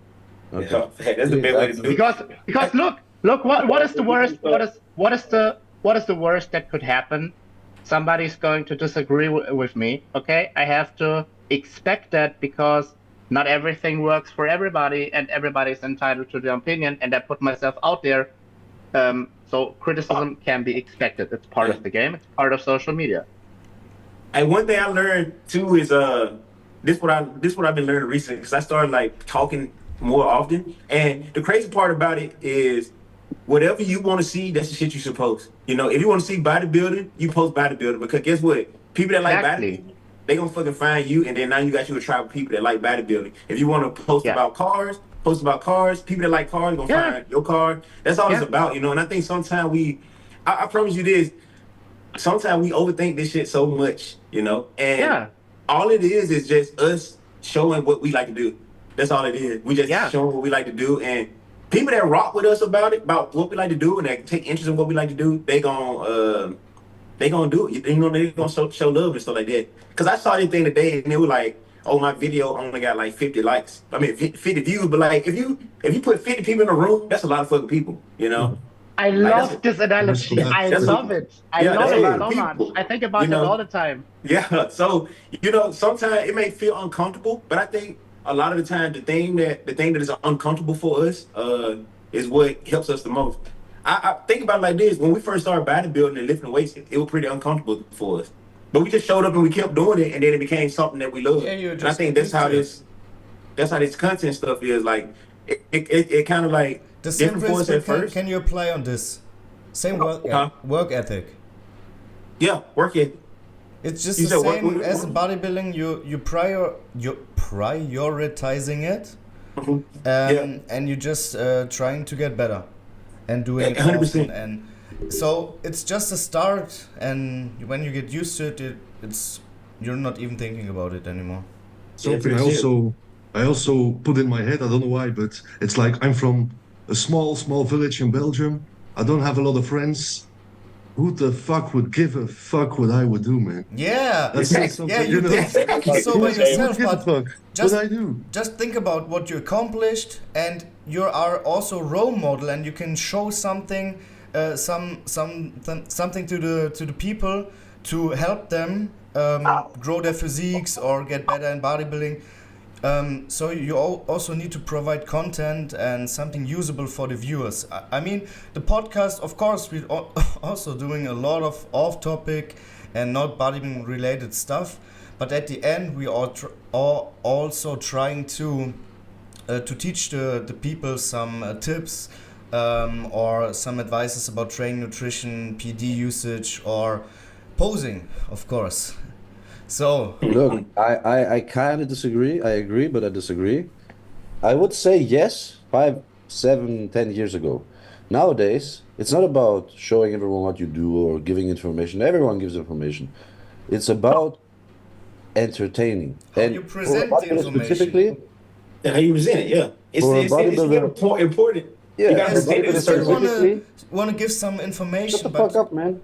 Okay. Hey, that's the best way to do it. Because look what is the worst what is the worst that could happen? Somebody's going to disagree with me. Okay, I have to expect that because not everything works for everybody, and everybody's entitled to their opinion. And I put myself out there, so criticism can be expected. It's part of the game. It's part of social media. And one thing I learned too is this what I've been learning recently, because I started like talking more often. And the crazy part about it is whatever you want to see, that's the shit you should post. You know, if you want to see bodybuilding, you post bodybuilding, because guess what? People that like bodybuilding, they gonna fucking find you, and then now you got you a tribe of people that like bodybuilding. If you want to post about cars, post about cars. People that like cars gonna find your car. That's all it's about, you know. And I think sometimes I promise you this, sometimes we overthink this shit so much, you know. And all it is just us showing what we like to do. That's all it is. We just showing what we like to do, and people that rock with us about what we like to do, and that take interest in what we like to do, they gonna do it. You know, they gonna show love and stuff like that. Cause I saw this thing today, and it was like, oh, my video only got like 50 likes. I mean, 50 views, but like if you put 50 people in a room, that's a lot of fucking people, you know. I love this analogy. I love it. I love it so much. I think about it all the time. Yeah. So, you know, sometimes it may feel uncomfortable, but I think a lot of the time the thing that is uncomfortable for us is what helps us the most. I think about it like this: when we first started bodybuilding and lifting weights, it was pretty uncomfortable for us. But we just showed up and we kept doing it, and then it became something that we love. And I think that's how this content stuff is. Like it kind of like the same different for us at first. Can you apply on this same work ethic? Yeah, work ethic. It's just the same as bodybuilding. You're prioritizing it, and you're just trying to get better and doing it 100%. And so it's just a start, and when you get used to it, you're not even thinking about it anymore. Something I also put in my head, I don't know why, but it's like I'm from a small village in Belgium. I don't have a lot of friends. Who the fuck would give a fuck what I would do, man? Yeah, you know, so by yourself, but just think about what you accomplished, and you are also a role model, and you can show something, something to the people to help them grow their physiques or get better in bodybuilding. So you also need to provide content and something usable for the viewers. I mean, the podcast, of course, we're also doing a lot of off-topic and not bodybuilding related stuff. But at the end, we are also trying to teach the people some tips or some advices about training, nutrition, PD usage, or posing, of course. So look, I kind of disagree. I agree, but I disagree. I would say yes, 5, 7, 10 years ago. Nowadays, it's not about showing everyone what you do or giving information. Everyone gives information. It's about entertaining. How you present the information. Specifically, how you present it, yeah. It's important. Yeah, you gotta present it a certain way. Want to give some information. Shut the fuck up, man.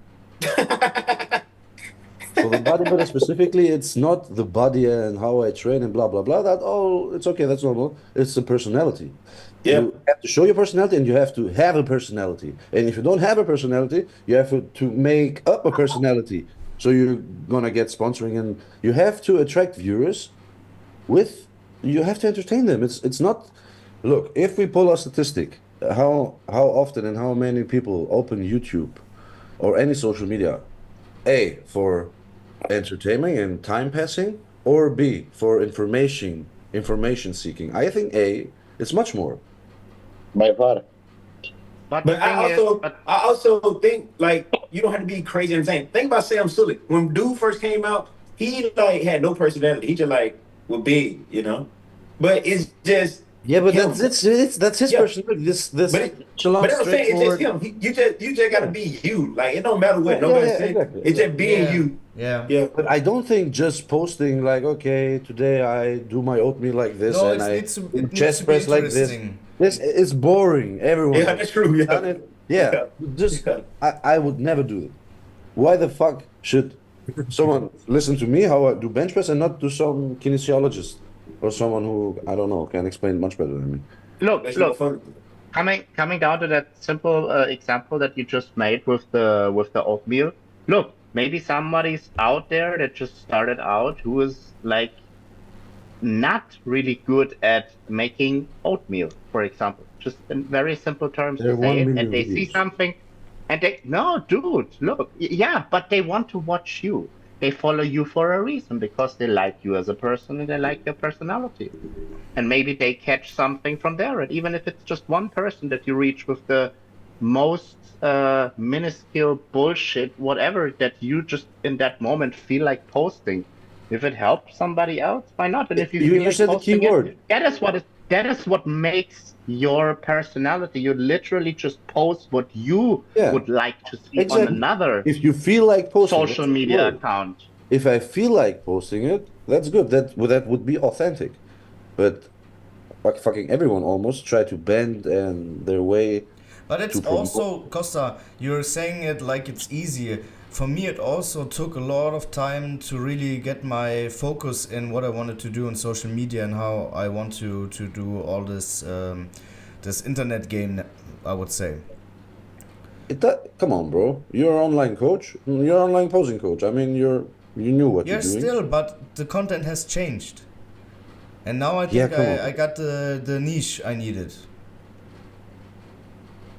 For the bodybuilder specifically, it's not the body and how I train and blah, blah, blah. That all, it's okay, that's normal. It's the personality. Yeah. You have to show your personality, and you have to have a personality. And if you don't have a personality, you have to make up a personality. So you're going to get sponsoring, and you have to attract viewers you have to entertain them. It's not, look, if we pull a statistic, how often and how many people open YouTube or any social media, A, for entertainment and time passing, or B, for information seeking. I think A, it's much more. By far. But I also think, like, you don't have to be crazy and insane. Think about Sam Sulek. When dude first came out, he like had no personality. He just like was big, you know. But it's just Yeah, but him. that's his Yeah. personality. This But that's what I'm saying. It's just him. You just gotta be you. Like it don't matter what nobody says. exactly. It's just being Yeah. you. Yeah. Yeah. But I don't think just posting like, okay, today I do my oatmeal like this No, and it I needs to, do it needs chest to be press like this. interesting. This is boring. Everyone Yeah, has that's true. Yeah. done it. Yeah, just Yeah. I would never do it. Why the fuck should someone listen to me how I do bench press and not to some kinesiologist or someone who I don't know can explain much better than me? Look, That's more look. fun. Coming down to that simple example that you just made with the oatmeal. Look, maybe somebody's out there that just started out who is like not really good at making oatmeal, for example. Just in very simple terms There to are say 1 it, million and they see videos. something, and they no, dude, look, yeah, but they want to watch you. They follow you for a reason because they like you as a person and they like your personality. And maybe they catch something from there. And even if it's just one person that you reach with the most minuscule bullshit, whatever that you just in that moment feel like posting, if it helps somebody else, why not? And if you feel You like said the posting key word. it, that is what makes your personality. You literally just post what you Yeah. would like to see Exactly. on another If you feel like posting social that's the media word. account. If I feel like posting it, that's good. That would be authentic. But like fucking everyone almost try to bend and their way. But it's to promote. also, Costa, you're saying it like it's easy. For me, it also took a lot of time to really get my focus in what I wanted to do on social media and how I want to do all this this internet game, I would say. Come on, bro. You're an online coach. You're an online posing coach. I mean, you knew what Yeah, you're doing. still, but the content has changed. And now I Yeah, think come on. I got the niche I needed.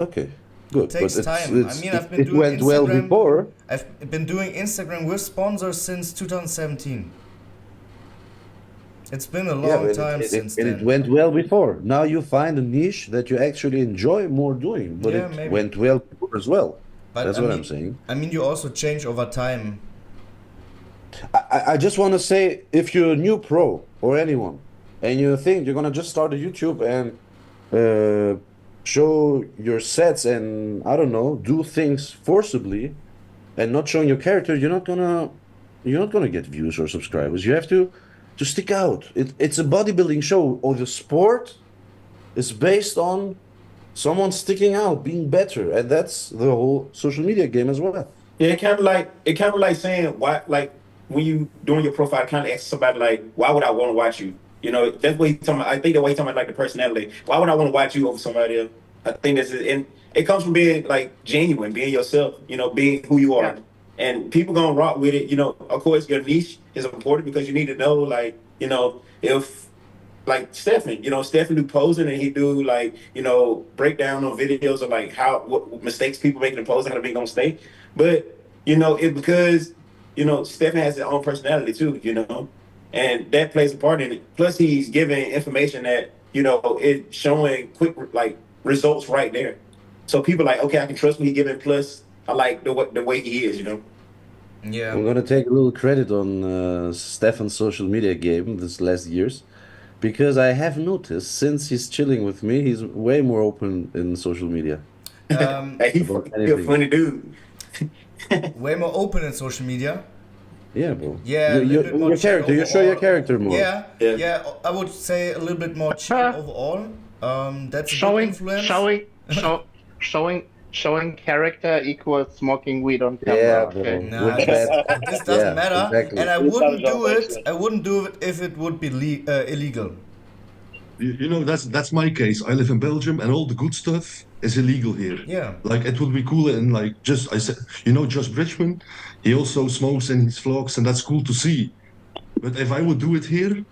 Okay, good. Takes but time. I mean, I've been it doing went well Instagram. before. I've been doing Instagram with sponsors since 2017. It's been a long but time since it then. went well before. Now you find a niche that you actually enjoy more doing, but Yeah, it maybe. went well before as well. But That's I what mean, I'm saying. I mean, you also change over time. I just want to say, if you're a new pro or anyone, and you think you're gonna just start a YouTube and show your sets and I don't know, do things forcibly, and not showing your character, you're not gonna get views or subscribers. You have to stick out. It's a bodybuilding show, or the sport is based on someone sticking out, being better, and that's the whole social media game as well. Yeah, it kind of like saying why, like when you doing your profile, kind of ask somebody like, why would I want to watch you? You know, that's what he's talking about. I think the way he's talking about like the personality. Why would I want to watch you over somebody else? I think that's it. And it comes from being like genuine, being yourself. You know, being who you are. Yeah. And people gonna rock with it. You know, of course, your niche is important because you need to know, like, you know, if like Stefan, you know, Stefan do posing and he do like, you know, breakdown on videos of like what mistakes people make in posing, how to make on stage. But, you know, it because, you know, Stefan has his own personality too, you know, and that plays a part in it. Plus he's giving information that, you know, it's showing quick like results right there. So people like, okay, I can trust what he's giving. Plus I like the way he is, you know. Yeah. I'm gonna take a little credit on Stefan's social media game this last years, because I have noticed since he's chilling with me, he's way more open in social media. Hey, he's About a anything. funny dude. Way more open in social media. Yeah, bro. Yeah, a little bit more Your chill character. You show your overall. character more. Yeah, Yeah. yeah. I would say a little bit more chill overall. That's a good Showing, influence. showing character equals smoking weed on Yeah, camera. bro. Okay. Nah, With this doesn't Yeah, matter, exactly. and I This wouldn't doesn't do it. matter. I wouldn't do it if it would be illegal. You know, that's my case. I live in Belgium, and all the good stuff is illegal here. Yeah. Like it would be cool, and like I said, you know, Josh Bridgman, he also smokes in his vlogs, and that's cool to see. But if I would do it here,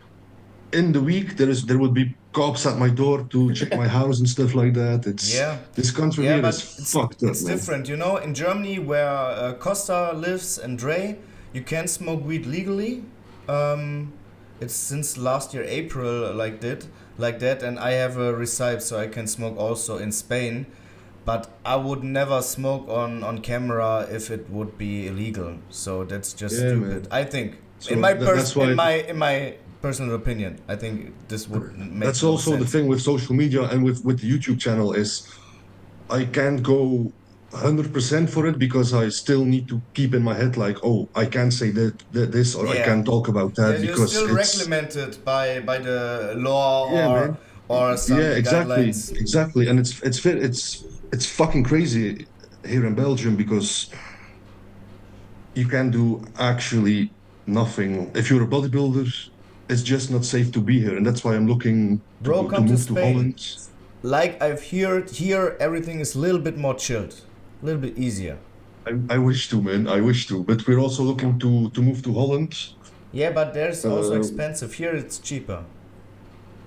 in the week there would be cops at my door to check my house and stuff like that. Yeah. This country Yeah, here but is fucked up, it's man. different, you know. In Germany, where Costa lives and Dre, you can smoke weed legally. It's since last year April like that, and I have a receipt, so I can smoke also in Spain. But I would never smoke on camera if it would be illegal. So that's just Yeah, stupid. man. I think So in my that's why- in my personal opinion. I think this would make That's no also the sense. thing with social media and with the YouTube channel is I can't go 100% for it because I still need to keep in my head like, oh, I can't say this or I Yeah. can't talk about that You're because still it's regulated by the law yeah, man. or some Yeah, exactly, guidelines. exactly, and it's fucking crazy here in Belgium because you can do actually nothing. If you're a bodybuilder, it's just not safe to be here, and that's why I'm looking Bro, to come to move to Spain. Holland. Like I've heard here, everything is a little bit more chilled, a little bit easier. I wish to, man. I wish to, but we're also looking to move to Holland. Yeah, but there's also Uh, expensive. Here it's cheaper.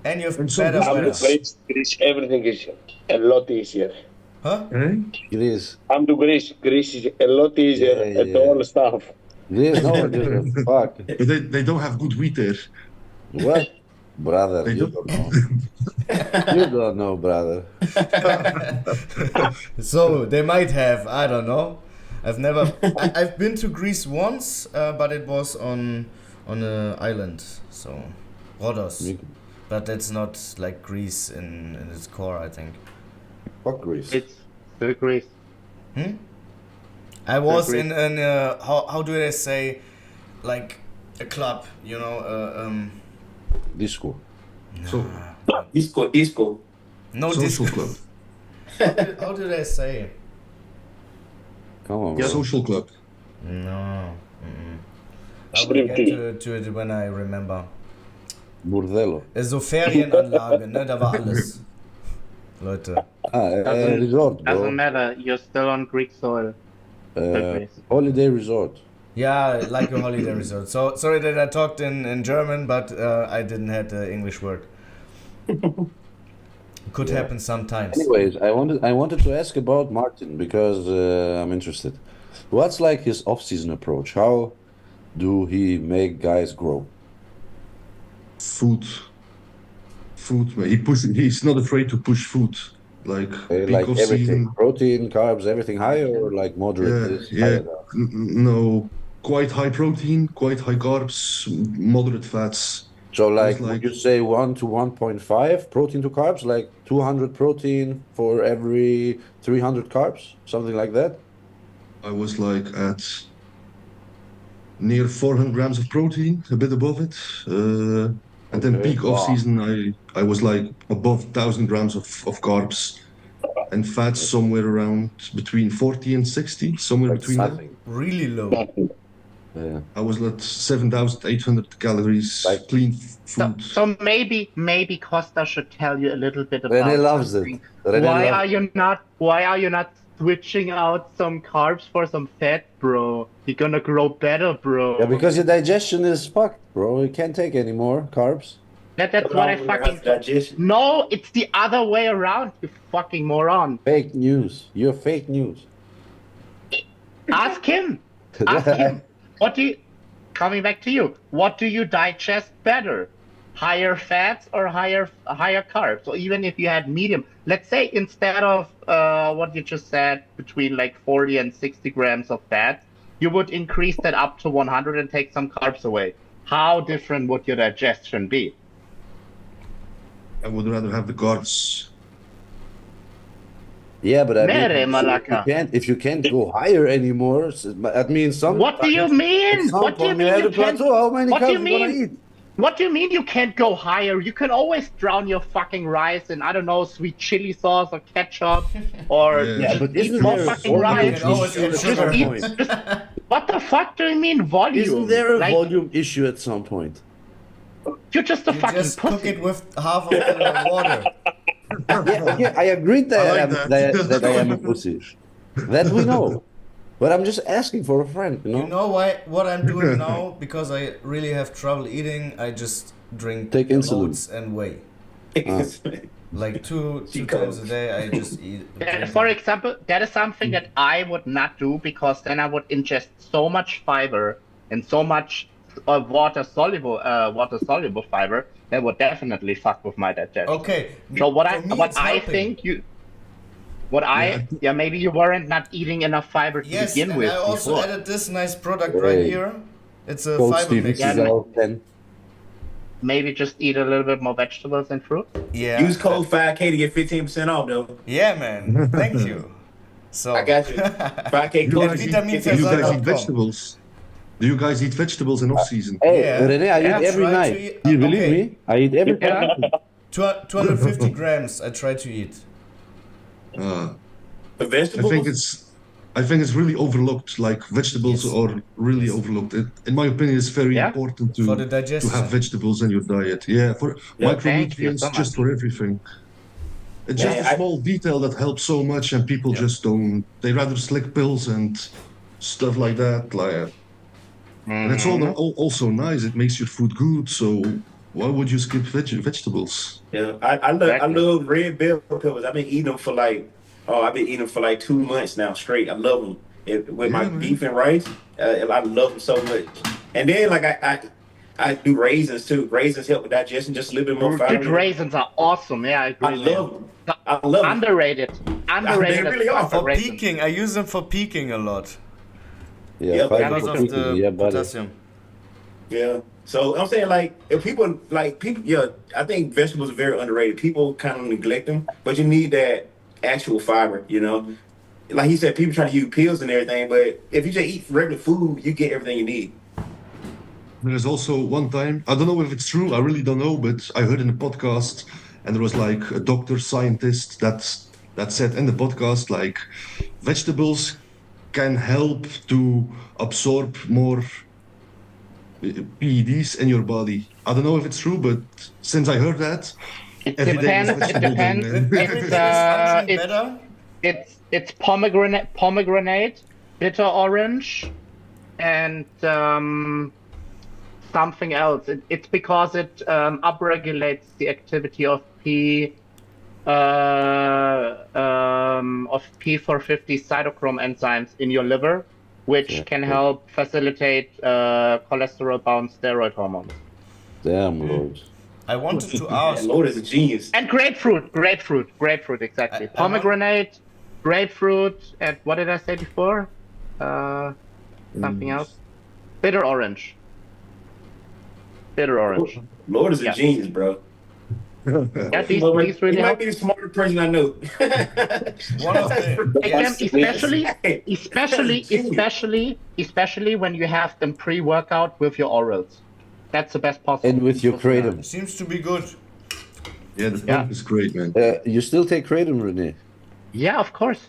And you have And so better this- Come to weather. Greece, everything is a lot easier. Huh? Eh? Greece. Come to Greece is a lot easier Yeah, at yeah. all stuff. Greece, no one gives a fuck. But they don't have good wheat there. What? Brother, They you don't. don't know. You don't know, brother. So they might have. I don't know. I've been to Greece once, but it was on an island. So Rhodos. But that's not like Greece in its core, I think. Fuck Greece. It's still Greece. I was Greece. in how do I say, like a club, you know, Disco. So Isco. no social disco. club, How did I say? Come on, bro. social club. No. I will get to it when I remember. Burdello. So Ferienanlage, ne, da war alles. Leute. Resort, bro. Doesn't matter. You're still on Greek soil. Holiday resort. Yeah, like a holiday resort. So sorry that I talked in German, but I didn't have the English word. Could happen sometimes. Anyways, I wanted to ask about Martin because I'm interested. What's like his off-season approach? How do he make guys grow? Food. Man. He's not afraid to push food. Like peak Like of everything, season. protein, carbs, everything higher or like moderate? Yeah, this, yeah. higher that? No, quite high protein, quite high carbs, moderate fats. So like, like- would you say 1 to 1.5 protein to carbs, like 200 protein for every 300 carbs, something like that? I was like at near 400 grams of protein, a bit above it. And then Okay. peak off season, I was like above 1,000 grams of carbs and fats somewhere around between 40 and 60, somewhere Like between that. nothing. Really low. Yeah. I was at 7,800 calories, Like- clean So, food. so maybe Costa should tell you a little bit about René loves it. something. René Why are you not switching out some carbs for some fat, bro? You're gonna grow better, bro. Yeah, because your digestion is fucked, bro. You can't take any more carbs. That's what I fucking. Digestion. No, it's the other way around, you fucking moron. Fake news. You're fake news. Ask him. Ask him. What do you? Coming back to you. What do you digest better? Higher fats or higher carbs? Or even if you had medium, let's say instead of what you just said, between like 40 and 60 grams of fat, you would increase that up to 100 and take some carbs away. How different would your digestion be? I would rather have the carbs. Yeah, but I mean, Mere Malaka. if you can't go higher anymore, that means some. What do you mean? At some What do you point mean have you to can't? plateau. How many What do carbs you you gonna mean? eat? What do you mean you can't go higher? You can always drown your fucking rice in, I don't know, sweet chili sauce or ketchup or Yeah. Yeah, but eat isn't more there a fucking volume rice. can always issue add at sugar. some point? What the fuck do you mean volume? Isn't there a Like, volume issue at some point? You're just a You fucking just cook pussy. it with half of the water. Yeah, I agreed that, I like that I am a pussy. That we know. But I'm just asking for a friend, you know? You know what I'm doing now? Because I really have trouble eating, I just drink Take insulin. oats and whey. Like two times a day I just eat. For example, that is something that I would not do because then I would ingest so much fiber and so much water soluble fiber that would definitely fuck with my digestion. Okay. So what for me, it's I helping. think you, maybe you weren't not eating enough fiber to Yes, begin and with I also before. added this nice product right Hey. here. It's a Cold fiber Stevens mix. is out 10. maybe just eat a little bit more vegetables and fruit. Yeah. Use code 5K to get 15% off, though. Yeah, man. Thank you. So I got you. 5K You code. guys, eat, Vitamins you guys are eat vegetables? Do you guys eat vegetables in off season? Hey, Yeah. Rene, I Yeah, eat every try to night. eat- Do you believe okay. me? I eat every Yeah. night. 250 grams I try to eat. Uh, The I vegetables? think it's really overlooked. Like vegetables Yes. are really overlooked. In my opinion, it's very Yeah. important For the to digestion. have vegetables in your diet. Yeah, for Yeah. Thank you micronutrients, so just much. for everything. It's just Yeah, a small detail that helps so much, and people Yeah. just don't. They rather slick pills and stuff like that. Like, and it's Mhm. also nice. It makes your food good. So why would you skip vegetables? Yeah, I Exactly. love red bell peppers. I've been eating them for I've been eating them for like 2 months now straight. I love them. With my Yeah, man. beef and rice, I love them so much. And then like I do raisins too. Raisins help with digestion just a little bit more Dude, fiber. raisins are awesome. Yeah, I agree. I love them. I love them. Underrated. Underrated. They really as are. fuck, For raisins. peaking, I use them for peaking a lot. Yeah, Yeah, fiber Because for of peaking, the yeah, buddy. potassium. Yeah. So I'm saying like if people yeah, I think vegetables are very underrated. People kind of neglect them, but you need that actual fiber, you know. Like he said, people try to use pills and everything, but if you just eat regular food, you get everything you need. There's also one time, I don't know if it's true, I really don't know, but I heard in a podcast, and there was like a doctor scientist that said in the podcast, like vegetables can help to absorb more PEDs in your body. I don't know if it's true, but since I heard that, It every day depends. was It vegetable day, depends. man. Everything is uh, functioning it's- better. It's pomegranate, bitter orange, and something else. It's because it upregulates the activity of P450 cytochrome enzymes in your liver, which Yeah. can help facilitate cholesterol-bound steroid hormones. Damn, Lord. I wanted to Man, ask. Lord is a genius. And grapefruit, exactly. I Pomegranate, grapefruit, and what did I say before? Something else. Bitter orange. Lord is a Yeah. genius, bro. Yeah, these He really might help. be the smartest person I know. One of the Take them, Genius. especially when you have them pre-workout with your orals. That's the best possible. And with your kratom. seems to be good. Yeah, the Yeah. pump is great, man. You still take kratom, Rene? Yeah, of course.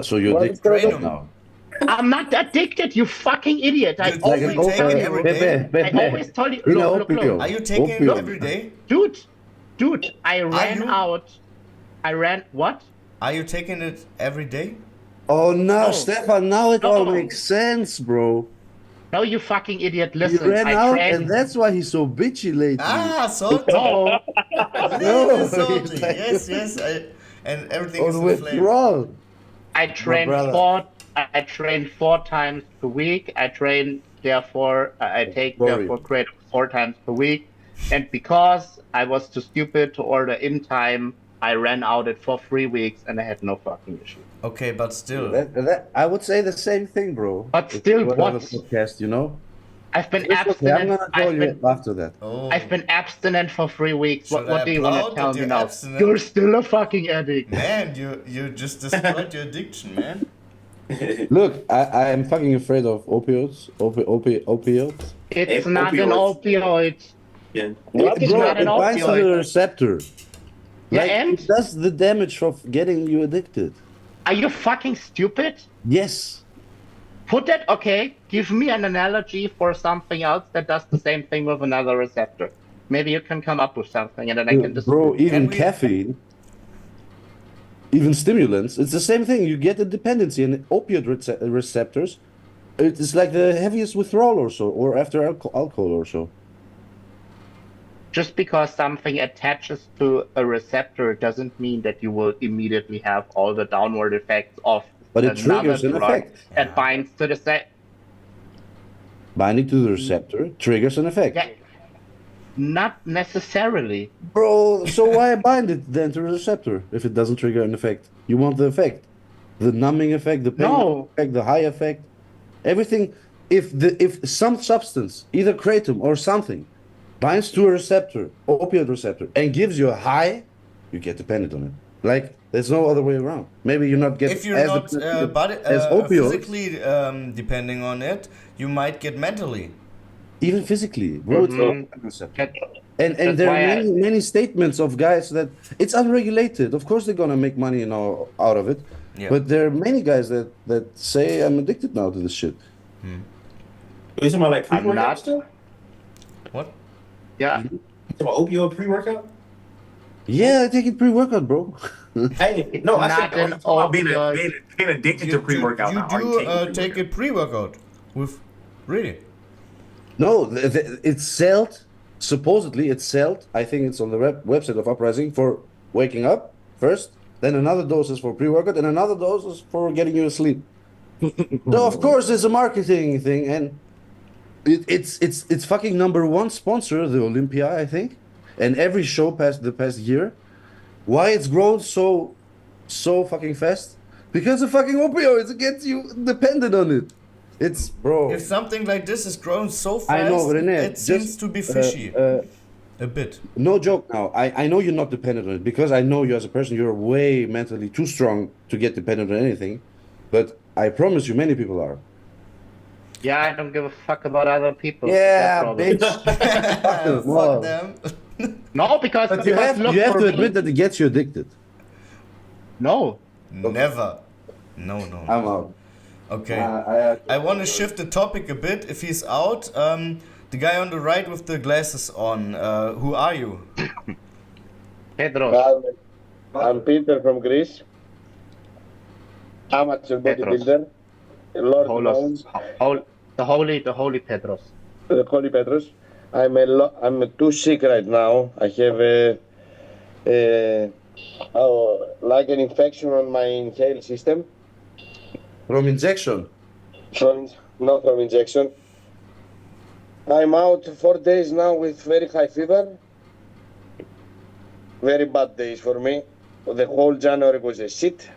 So you're What addicted is to kratom? that now? I'm not addicted, you fucking idiot. I Dude, always like an told opioid you. every day? I always told you. You know, Look. opioid. Are you taking it Opium. every day? Dude, I ran you? out. What? Are you taking it every day? Oh, now, No. Stefan, now it all No. makes sense, bro. No, you fucking idiot. He Listen, ran I out, trained. and that's why he's so bitchy lately. Ah, salty. No, Really salty. he's like- Yes. And everything is On in flame. withdrawal. I trained brother. I train 4 times per week. I train therefore I take Sorry. therefore kratom 4 times per week. And because I was too stupid to order in time, I ran out it for 3 weeks and I had no fucking issue. Okay, but still. I would say the same thing, bro. But If still, you were on what? a podcast, you know? I've been It's okay, I'm abstinent. gonna call you after that. Oh. I've been abstinent for 3 weeks. What, Should I do you want applaud to tell that me you're now? abstinent? You're still a fucking addict. Man, you just destroyed your addiction, man. Look, I am fucking afraid of opioids. Opioids. It's Hey, not an opioid. Yeah. What is Bro, not it an binds to opioid. the receptor. Yeah, Like, and? it does the damage of getting you addicted. Are you fucking stupid? Yes. Put that, okay, give me an analogy for something else that does the same thing with another receptor. Maybe you can come up with something and then I can Bro, even we- caffeine, even stimulants, it's the same thing. You get a dependency and opioid receptors. It's like the heaviest withdrawal or so, or after alcohol or so. Just because something attaches to a receptor doesn't mean that you will immediately have all the downward effects of But it another triggers an drug effect. that binds to the same. Binding to the receptor triggers an effect. Yeah, not necessarily. Bro, so why bind it then to the receptor if it doesn't trigger an effect? You want the effect, the numbing effect, the pain No. effect, the high effect, everything. If some substance, either kratom or something, binds to a receptor, opioid receptor, and gives you a high, you get dependent on it. Like, there's no other way around. Maybe you're not getting If you're not as opioids, physically depending on it, you might get mentally. even physically, bro. It's Mhm. opioid receptor. That- And That's there are why many statements of guys that it's unregulated. Of course, they're gonna make money now out of it. Yeah. But there are many guys that say I'm addicted now to this shit. You talking about like I'm pre-workout not. stuff? What? Yeah. You talking about opioid pre-workout? Yeah, I take it pre-workout, bro. Hey, no, I Not said an I'm talking about opioid. being addicted to pre-workout. You now. Are do taking take pre-workout? it pre-workout with really. No, it's sold. Supposedly, it's sold. I think it's on the website of Uprising for waking up first. Then another dose is for pre-workout, and another dose is for getting you asleep. So of course, it's a marketing thing, and it's fucking number one sponsor, the Olympia, I think, and every show the past year. Why it's grown so fucking fast? Because of fucking opioids. It gets you dependent on it. It's bro. If something like this is growing so fast, I know, René, it seems to be fishy a bit. No joke now. I know you're not dependent on it because I know you as a person, you're way mentally too strong to get dependent on anything. But I promise you, many people are. Yeah, I don't give a fuck about other people. Yeah, That's the problem. bitch. Fuck them. No, because But you have look to for me. admit that it gets you addicted. No. Never. No. I'm out. Okay. I I want to shift the topic a bit. If he's out, the guy on the right with the glasses on, who are you? Pedro. I'm Peter from Greece. Amateur Petros. bodybuilder. Lord Holos. knows, The holy Pedros. the Holy Petros. I'm too sick right now. I have like an infection on my inhale system. From injection. Not from injection. I'm out 4 days now with very high fever. Very bad days for me. The whole January was a shit.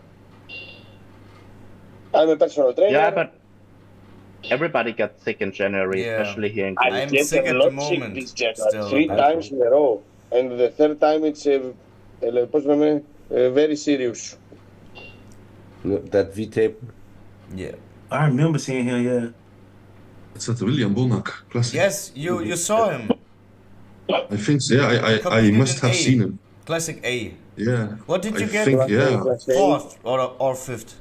I'm a personal trainer. Yeah, but everybody got sick in January, Yeah. especially here in I'm I'm Greece. sick getting at a the lot sick moment, this January, still. 3 times in a row. And the third time it's very serious. Look, that V-tape. Yeah. I remember seeing him. Yeah. It's at the William Bonak Classic. Yes, you saw him. I think so. Yeah, I Competed must in have A. seen him. Classic A. Yeah. What did you I get? think, yeah. Fourth or fifth?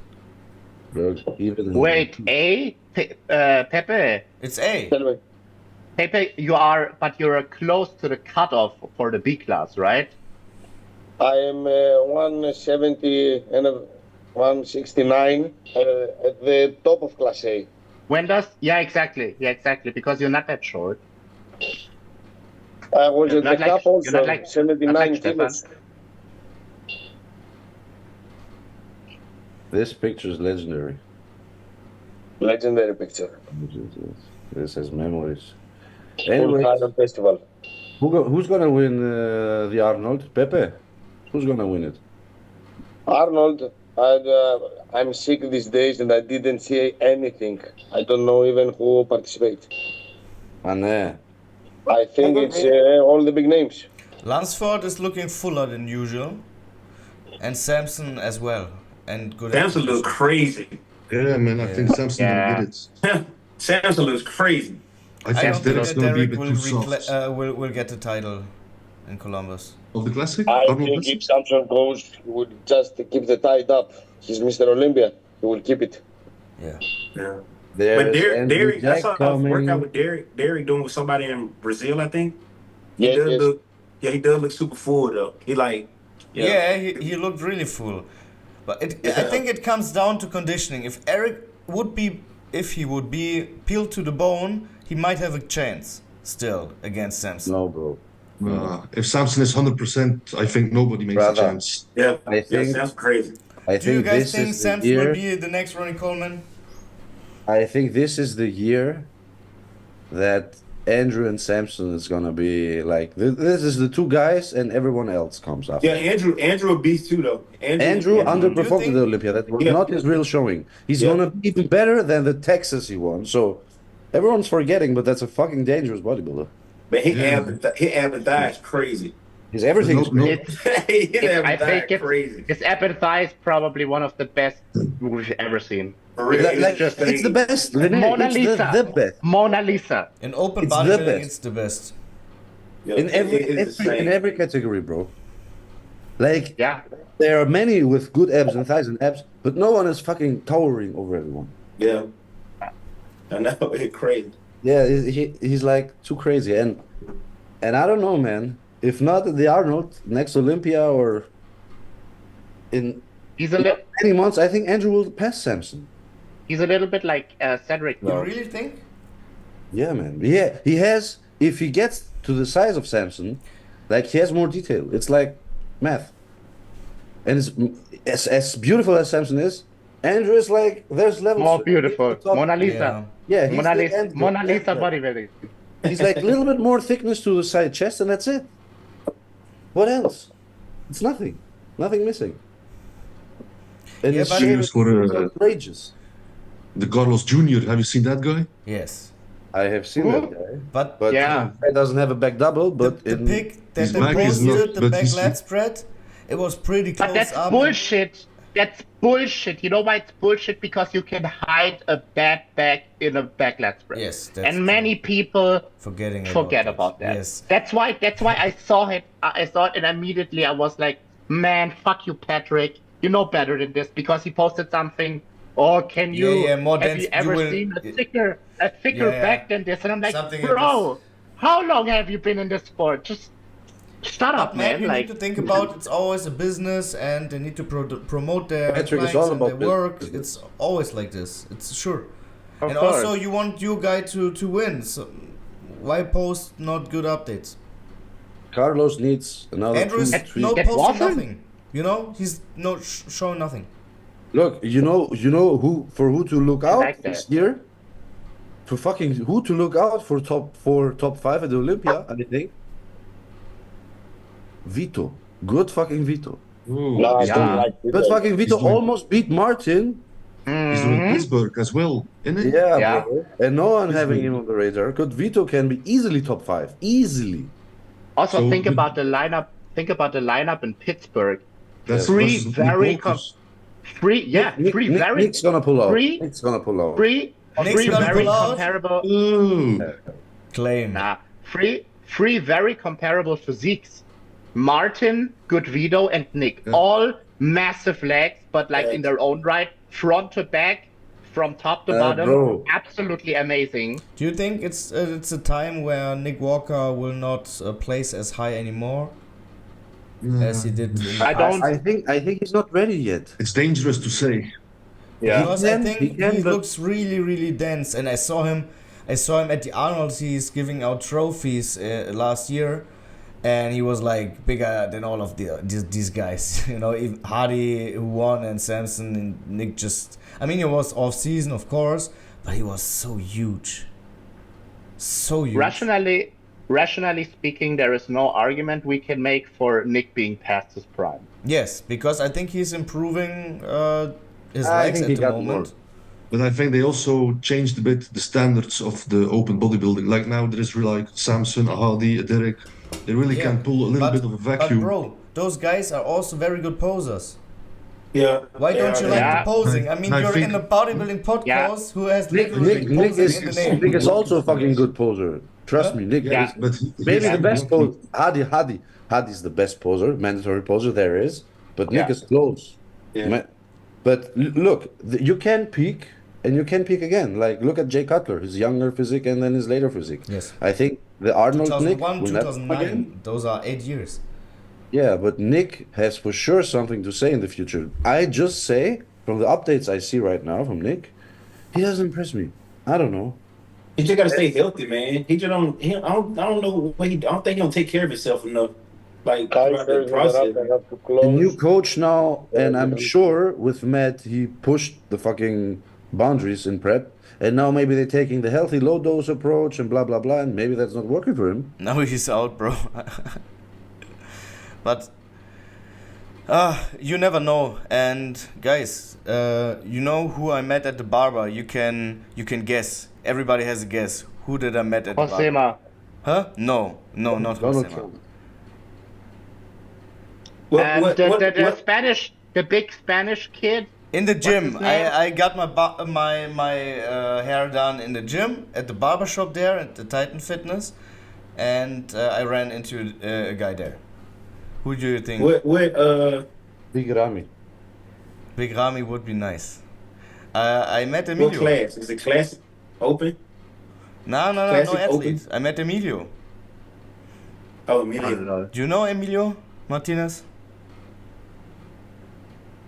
Bro, even Wait, A? Pepe? It's A. Tell me. Pepe, you're close to the cutoff for the B class, right? I am 170 and 169 at the top of Class A. When does? Yeah, exactly, because you're not that short. I was at Not the like- cup you're also, not like- 79 not like kilos. this picture is legendary. Legendary picture. This has memories. Full Anyway, Highland Festival. who's gonna win the Arnold? Pepe? Who's gonna win it? Arnold, I'm sick these days and I didn't see anything. I don't know even who participates. Anne. I think it's all the big names. Lansford is looking fuller than usual. And Samson as well. And good. Samson looks crazy. Yeah, man. I think Samson Yeah. gonna get it. Samson looks crazy. I I think don't think Derek's that gonna be a Derek bit will, too soft. will get the title in Columbus. Of the classic? I Arnold think Classic? if Samson goes, he will just keep the tied up. He's Mr. Olympia. He will keep it. Yeah. Yeah. There's But Derek, I Jack saw a coming. workout with Derek. Derek doing with somebody in Brazil, I think. Yes, yes. He does look super full though. He like, Yeah, he looked really full. But I think it comes down to conditioning. If Eric would be peeled to the bone, he might have a chance still against Samson. No, bro. If Samson is 100%, I think nobody makes Brother. a chance. yeah, I yeah, think- sounds crazy. I Do you think guys this think is the Samson will year. be the next Ronnie Coleman? I think this is the year that Andrew and Samson is gonna be like. This is the two guys, and everyone else comes after. Yeah, Andrew a beast too though. Andrew Do you underperformed think- at the Olympia. That was Yeah. not his real showing. He's Yeah. gonna be even better than the Texas he won. So everyone's forgetting, but that's a fucking dangerous bodybuilder. But his ab and thigh is crazy. His everything is No, great. His ab I and thigh think is crazy. his ab and thigh is probably one of the best we've ever seen. For real, Like, just it's the best. René, Mona it's Lisa. the best. Mona Lisa. In open It's the bodybuilding, best. it's the best. Yeah, In it's in insane. every category, bro. Like, Yeah. there are many with good abs and thighs and abs, but no one is fucking towering over everyone. Yeah, I know, it's crazy. Yeah, he's like too crazy, and I don't know, man. If not at the Arnold next Olympia or in He's a little. many months, I think Andrew will pass Samson. He's a little bit like Cedric, You though. really think? Yeah, man. Yeah, he has. If he gets to the size of Samson, like he has more detail. It's like math. And it's as beautiful as Samson is. Andrew is like there's levels. More beautiful. Top- Mona Lisa. Yeah, he's Mona the Lisa. Andrew. Mona Lisa Andrew. bodybuilding. He's like a little bit more thickness to the side chest, and that's it. What else? It's nothing. Nothing missing. And Yeah, his but- shape Cheers is for outrageous. the Carlos Jr. Have you seen that guy? Yes. I have seen that guy. But Yeah. He doesn't have a back double, but the pic that His they back is not- posted, the but back his- lat spread, it was pretty close But that's up. bullshit. That's bullshit. You know why it's bullshit? Because you can hide a bad back in a back lat spread. Yes, that's and many people Forget about that. Yes. That's why I saw it. I saw it, and immediately I was like, "Man, fuck you, Patrick. You know better than this." Because he posted something. Oh, can you? Yeah, more have dense- you you ever will- seen a thicker Yeah. back than this? And I'm like, Something like bro, how long have you been in this sport? Just shut up, But man, man. you Like, need to think about it's always a business, and they need to promote their Patrick, it's clients all and about their work. business. It's always like this. It's sure. Of And course. also, you want your guy to win. So why post not good updates? Carlos needs another Andrew is 2-3. no Get posting waffle? nothing. You know, he's no showing nothing. Look, you know who to look out like this that. year? For fucking who to look out for top 4, top 5 at the Olympia, I think. Vito. Good fucking Vito. No, I Yeah. don't like it. But fucking Vito doing- almost beat Martin. He's doing Pittsburgh as well, isn't it? Yeah, Yeah. bro. And no one having him on the radar. Because Vito can be easily top 5. Easily. Also, So think the- about the lineup. Think about the lineup in Pittsburgh. That's Three versus very Nick Walters. Nick's gonna pull out. three- Nick's gonna pull out. Three Nick's gonna very pull out? comparable. Oh, Claim. Nah, three very comparable physiques. Martin, good Vito, and Nick. Yeah. All massive legs, but like in their own right, front to back, from top to bottom. bro. Absolutely amazing. Do you think it's a time where Nick Walker will not place as high anymore as he did? In the I past? don't. I think he's not ready yet. it's dangerous to say. Yeah. Because He I can, think he he, can, but- looks really dense, and I saw him at the Arnold. He's giving out trophies last year, and he was like bigger than all of these guys. You know, even Hardy who won, and Samson and Nick just. I mean, he was off season, of course, but he was so huge, so huge. Rationally speaking, there is no argument we can make for Nick being past his prime. Yes, because I think he's improving his I legs think he at the got moment. more. But I think they also changed a bit the standards of the open bodybuilding. Like now there is really like Samson, a Hardy, a Derek. They really Yeah, can pull a little bit of a vacuum. But bro, those guys are also very good posers. Yeah. Why don't you like Yeah. the posing? I mean, I you're think- in a bodybuilding podcast who has literally Nick posing in the name. is also a fucking good poser. Trust me, Nick Yeah. is But maybe he's the best lucky. poser. Hardy's the best poser, mandatory poser there is. But Nick Yeah. is close. Yeah. But look, you can peak and you can peak again. Like look at Jay Cutler, his younger physique and then his later physique. Yes. I think the Arnold Nick 2001, will never again. 2009, those are 8 years. Yeah, but Nick has for sure something to say in the future. I just say, from the updates I see right now from Nick, he doesn't impress me. I don't know. He just gotta stay healthy, man. He just don't. I don't know what he. I don't think he don't take care of himself enough. Like throughout the Kaiser's process. gonna have to A close. new coach now, and I'm sure with Matt, he pushed the fucking boundaries in prep. And now maybe they're taking the healthy low dose approach and blah, blah, blah. And maybe that's not working for him. Now he's out, bro. But you never know. And guys, you know who I met at the barber. You can guess. Everybody has a guess. Who did I met at the barber? Josema. Huh? No, not Donald Josema. Trump. And the Spanish, the big Spanish kid. In the What's gym, his name? I got my hair done in the gym at the barbershop there at the Titan Fitness, and I ran into a guy there. Who do you think? Big Rami. Big Rami would be nice. I met What Emilio. class? Is it class open? No Classic athlete. I met Emilio. Oh, I Emilio. don't know. Do you know Emilio Martinez?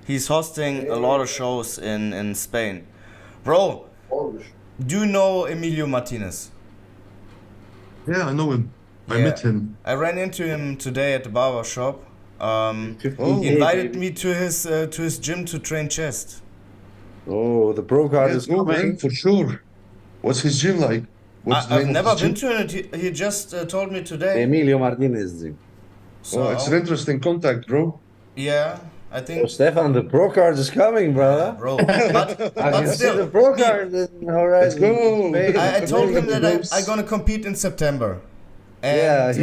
He's hosting a lot of shows in Spain. Bro, do you know Emilio Martinez? Yeah, I know him. I Yeah. met him. I ran into him today at the barber shop. Oh. He invited me to his gym to train chest. Oh, the pro card Yes, is go, coming. man, for sure. What's his gym like? What's the I've name of never his gym? been to it. He just told me today. Emilio Martinez. So Oh, it's an interesting contact, bro. yeah, I Oh, think. Stefan, the pro card is coming, brother. Bro, but I can see still, the pro me, card in horizon. Let's go. Spain. I told him that Close. I'm gonna compete in September. Yeah, And,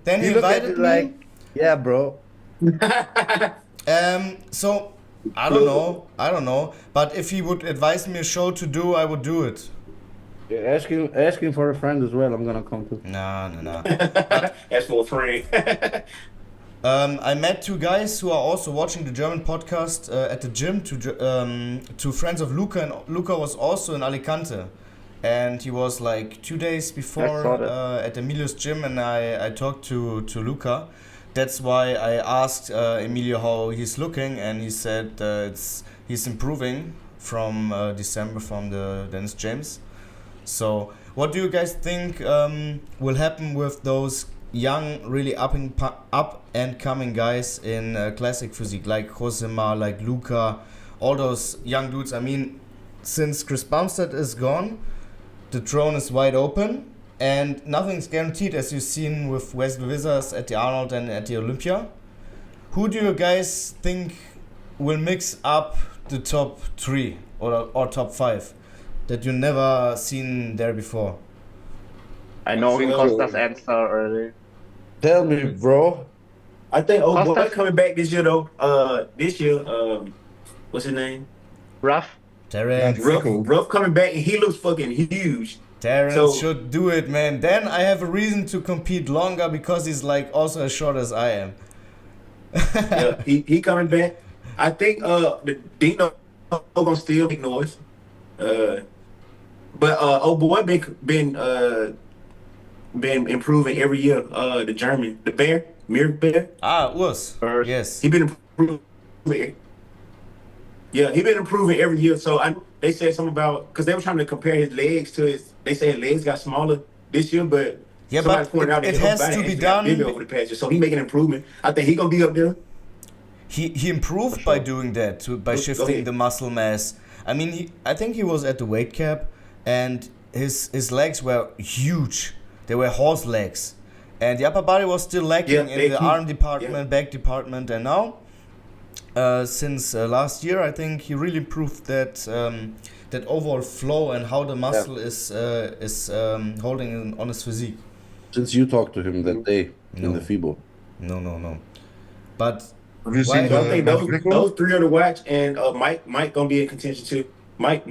then he looked at invited it me. like, yeah, bro. So I don't know. But if he would advise me a show to do, I would do it. Yeah, ask him for a friend as well. I'm gonna come to. No. As for a friend. I met two guys who are also watching the German podcast at the gym. Two friends of Luca, and Luca was also in Alicante, and he was like 2 days before at Emilio's gym, and I talked to Luca. That's why I asked Emilio how he's looking, and he said he's improving from December from the Dennis James. So, what do you guys think will happen with those young, really up and coming guys in classic physique, like Josema, like Luca, all those young dudes? I mean, since Chris Bumstead is gone, the throne is wide open, and nothing's guaranteed, as you've seen with Wesley Wizards at the Arnold and at the Olympia. Who do you guys think will mix up the top 3 or top 5 that you never seen there before? I know Well, Costa's answer already. Tell me, bro. I think boy Costa- coming back this year though. What's his name? Rough. Terrence. Ruff coming back and he looks fucking huge. Terrence So- should do it, man. Then I have a reason to compete longer because he's like also as short as I am. Yeah, he coming back. I think the Dino gonna still make noise. But old boy been improving every year. The German, the bear, Mir Bear. Urs. Urs. Yes. He been improving. Yeah, he been improving every year. So they said something about because they were trying to compare his legs to his. They say his legs got smaller this year, but Yeah, somebody but pointed out it that his has body to be actually got done. bigger over the past year. So he making improvement. I think he gonna be up there. He improved by doing that, by Go shifting ahead. the muscle mass. I mean, I think he was at the weight cap, and his legs were huge. They were horse legs, and the upper body was still lacking Yeah, in the he- arm department, back department, and now, since last year, I think he really improved that overall flow and how the muscle is holding on his physique. Since you talked to him that day No. in the FIBO. No. But Have you Why- seen So I think Greco? those three are to watch, and Mike gonna be in contention too. Mike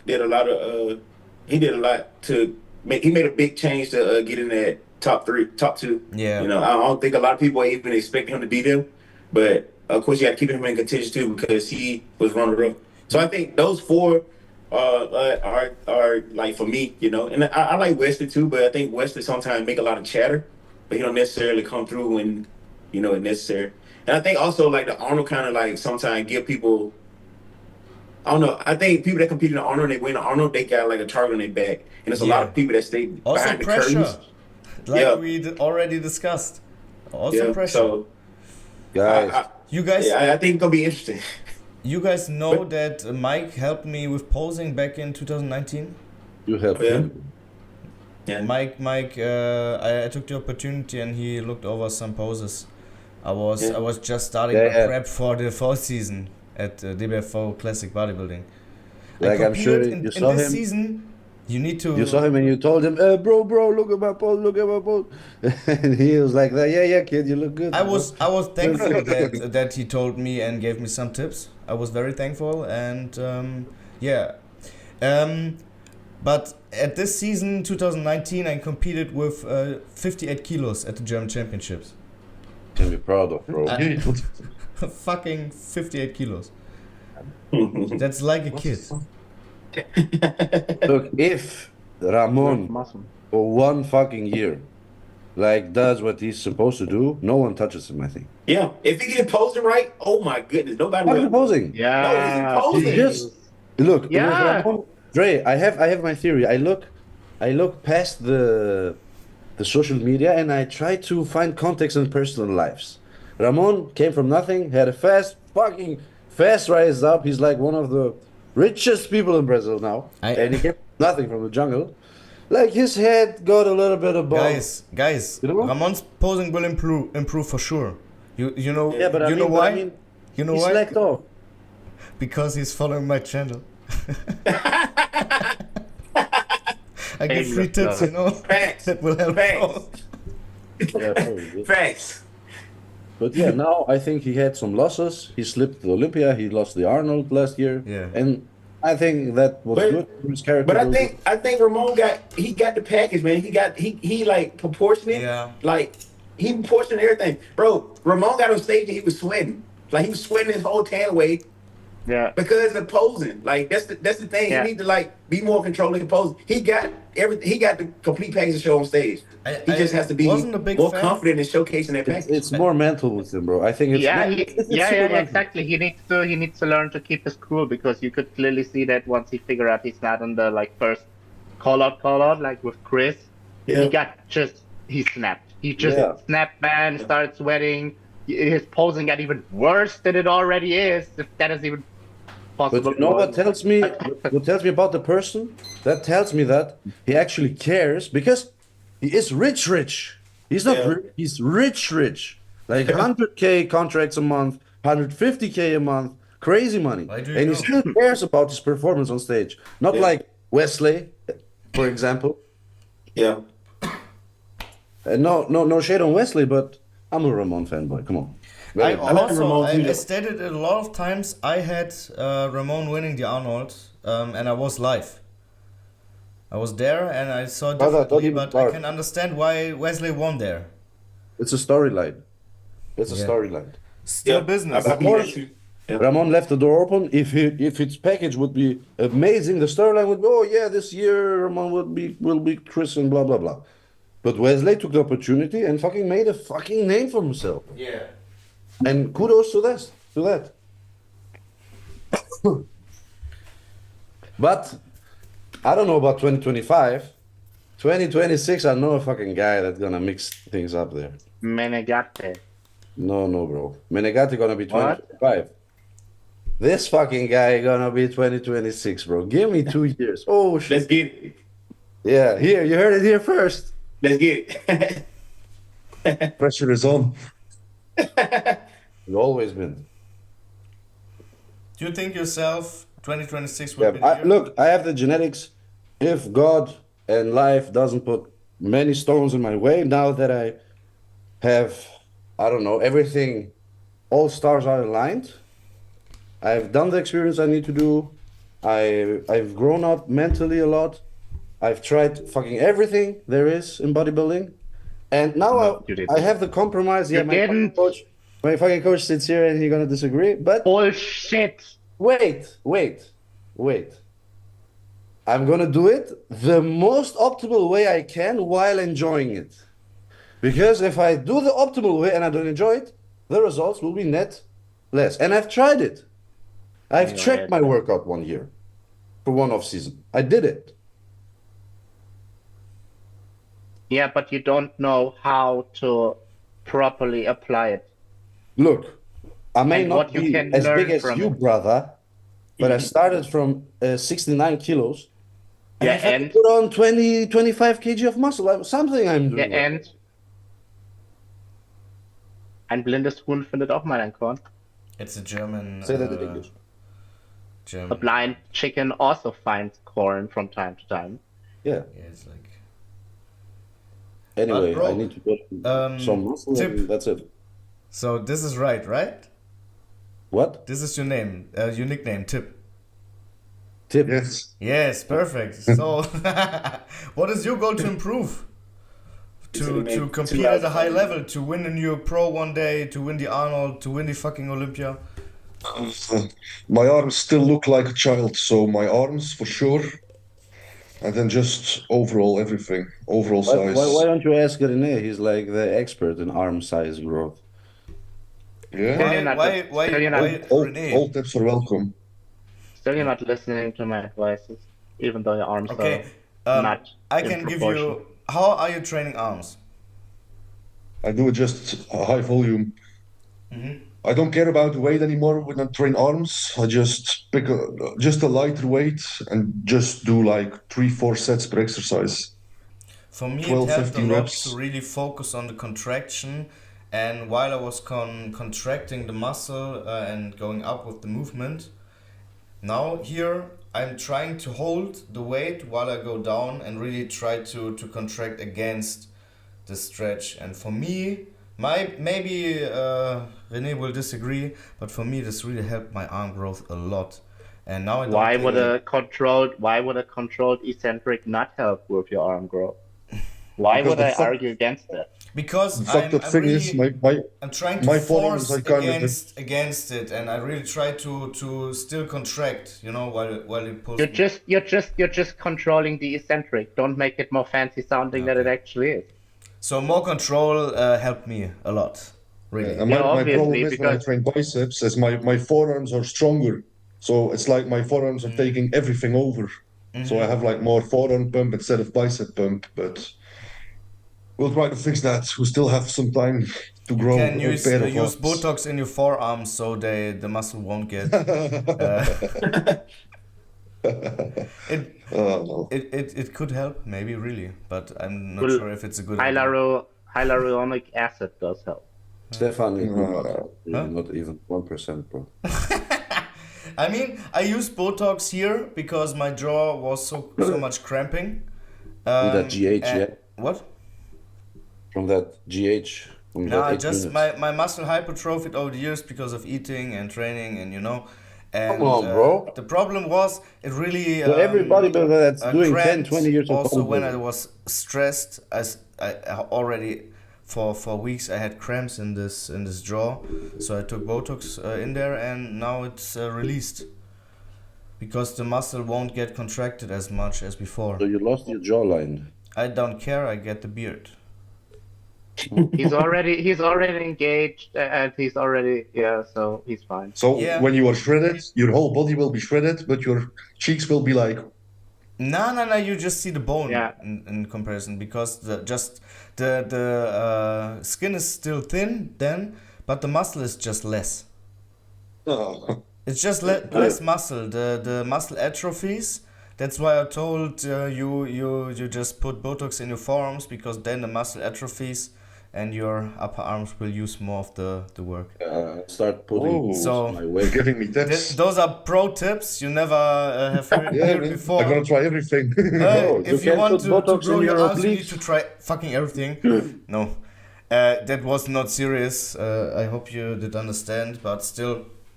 did a lot of he did a lot to make. He made a big change to get in that top 2. Yeah. You know, I don't think a lot of people even expect him to be there, but of course you got to keep him in contention too because he was runner up. So I think those 4 are like for me, you know, and I like Wesley too, but I think Wesley sometimes make a lot of chatter, but he don't necessarily come through when you know it's necessary. And I think also like the Arnold kind of like sometimes give people. I don't know. I think people that compete in the Arnold, they win the Arnold, they got like a target on their back, and there's a lot Yeah. of people that stay also behind the pressure, curtains. like Yeah. we already discussed. Also pressure. So Guys, You guys, I think it's gonna be interesting. you guys know that Mike helped me with posing back in 2019. you helped Yeah. him. Yeah. Mike, I took the opportunity and he looked over some poses. I was just starting Yeah, my yeah. prep for the fall season at DBFO Classic Bodybuilding. I Like, I'm sure competed you saw in this him. season. You need to. You saw him and you told him, bro, look at my pose, look at my pose. And he was like, yeah, kid, you look good. I was thankful that he told me and gave me some tips. I was very thankful, and yeah. But at this season, 2019, I competed with 58 kilos at the German Championships. Can be proud of, bro. Fucking 58 kilos. That's like a kid. Look, if Ramon for one fucking year like does what he's supposed to do, no one touches him, I think. Yeah, if he get posing right, oh my goodness, nobody What will. posing? Yeah. No, he's posing. He just look. Yeah. With Ramon, Dre, I have my theory. I look past the social media and I try to find context in personal lives. Ramon came from nothing, had a fast rise up. He's like one of the richest people in Brazil now, and he came from nothing from the jungle. Like his head got a little bit above. Guys, You know? Ramon's posing will improve for sure. You know. Yeah, but you know why? You know he why? slacked off. Because he's following my channel. I give free tips, you know. Facts. That will help. Facts. Yeah, probably. Facts. But yeah, now I think he had some losses. He slipped the Olympia. He lost the Arnold last year. Yeah. And I think that was good for his character. But I think Ramon got the package, man. He like proportionate. Yeah. Like he proportionate everything. Bro, Ramon got on stage and he was sweating. Like he was sweating his whole tan away Yeah. because of posing. Like that's the thing. Yeah. You need to like be more controlling and pose. He got everything. He got the complete package to show on stage. He just has to be wasn't a big more fan. confident in showcasing that package. It's more mental with him, bro. I think it's Yeah, it's yeah, super mental. exactly. He needs to learn to keep his cool because you could clearly see that once he figured out he's not on the like first call out like with Chris. Yeah. He snapped. He just Yeah. snapped, man. Started sweating. His posing got even worse than it already is. If that is even possible. But you know what tells me about the person? That tells me that he actually cares because he is rich. He's not Yeah. rich, he's rich. Like 100K contracts a month, 150K a month, crazy money. Why do you And he know? still cares about his performance on stage. Not Yeah. like Wesley, for example. Yeah. And no shade on Wesley, but I'm a Ramon fanboy. Come on. I like Ramon too. I stated it a lot of times. I had Ramon winning the Arnold, and I was live. I was there and I saw it Brother, differently, don't even but I start. can understand why Wesley won there. It's a storyline. It's a Yeah. storyline. Still business. I believe that too. Yeah. Ramon left the door open. If its package would be amazing, the storyline would be, oh yeah, this year Ramon will be Chris and blah blah blah. But Wesley took the opportunity and fucking made a fucking name for himself. Yeah. And kudos to that. But I don't know about 2025. 2026, I know a fucking guy that's gonna mix things up there. Menegate. No, bro. Menegatti gonna be What? 2025. This fucking guy gonna be 2026, bro. Give me 2 years. Oh shit. Let's get it. Yeah, here, you heard it here first. Let's get it. Pressure is on. It's always been. Do you think yourself 2026 will be Yeah, the year? look, I have the genetics. If God and life doesn't put many stones in my way, now that I have, I don't know, everything, all stars are aligned. I've done the experience I need to do. I've grown up mentally a lot. I've tried fucking everything there is in bodybuilding. And now No, you didn't. I have the compromise. Yeah, You didn't. my fucking coach sits here and he's gonna disagree. But Bullshit. wait. I'm gonna do it the most optimal way I can while enjoying it. Because if I do the optimal way and I don't enjoy it, the results will be net less. And I've tried it. I've Yeah, checked my workout 1 year for one off season. I did it. Yeah, but you don't know how to properly apply it. Look, I may And not what you be can as learn big as from you, it. brother, but I started from 69 kilos. And Yeah, I had and- to put on 20, 25 kg of muscle. Something I'm doing. Ja, and ein blindes Huhn findet auch mal ein Korn. It's a German. Say that in English. A German. blind chicken also finds corn from time to time. Yeah. Yeah, it's like. Anyway, bro, I need to get some muscle Tip. and that's it. So this is right? What? This is your name, your nickname, Tip. Tip? Yes. Yes, perfect. So, what is your goal to improve? To compete at a high level, to win a new pro one day, to win the Arnold, to win the fucking Olympia. My arms still look like a child, so my arms for sure. And then just overall everything, overall size. Why don't you ask Rene? He's like the expert in arm size growth. Yeah. Still you're not- still you're not- All tips are welcome. Still, you're not listening to my advices, even though your arms Okay, are not. I in can give proportion. you. How are you training arms? I do it just a high volume. Mm-hmm. I don't care about the weight anymore when I train arms. I just pick just a lighter weight and just do like 3-4 sets per exercise. For me, 12, it helped a 15 lot reps. to really focus on the contraction. And while I was contracting the muscle and going up with the movement, now here I'm trying to hold the weight while I go down and really try to contract against the stretch. And for me, maybe Rene will disagree, but for me this really helped my arm growth a lot. And now I don't Why think would a controlled eccentric not help with your arm growth? Why Because would the I fuck- argue against that? because The fucked up I'm thing really, is I'm trying to my force forearms are kind of against it, and I really try to still contract, while it pulls. You're just controlling the eccentric. Don't make it more fancy sounding than it Okay. actually is. So more control helped me a lot, really. And Yeah, my problem obviously, is when I because- train biceps, is my forearms are stronger. So it's like my forearms are taking everything over. So I have like more forearm pump instead of bicep pump, but we'll try to fix that. We still have some time to grow. You can a use pair of use arms. Botox in your forearms so the muscle won't get. It, No. it could help, maybe, really, but I'm not Well, sure if it's a good idea. Hyaluronic acid does help. Stefan, it would not help. Huh? Not even 1%, bro. I mean, I used Botox here because my jaw was so much cramping. that GH, and- yeah? What? From that GH. From that Nah, 8 just units. my muscle hypertrophied over the years because of eating and training and And, Come on, bro. The problem was it really. So every bodybuilder that's doing 10, cramped 20 years of also when I bodybuilding. was stressed, as I already for weeks I had cramps in this jaw, so I took Botox in there, and now it's released because the muscle won't get contracted as much as before. So you lost your jawline. I don't care. I get the beard. He's already engaged and he's already so he's fine. So Yeah. when you are shredded, your whole body will be shredded, but your cheeks will be like, No. You just see the bone Yeah. in comparison because the skin is still thin then, but the muscle is just less. oh. It's just less muscle. The muscle atrophies. That's why I told you just put Botox in your forearms because then the muscle atrophies and your upper arms will use more of the work. Start putting Oh. So- my You're weight. giving me tips. Those are pro tips you never have heard Yeah, heard man. before. I'm gonna try everything. No, you If you can want put to Botox grow in your your arms, you need obliques. to try fucking everything. No, that was not serious. I hope you did understand, but still.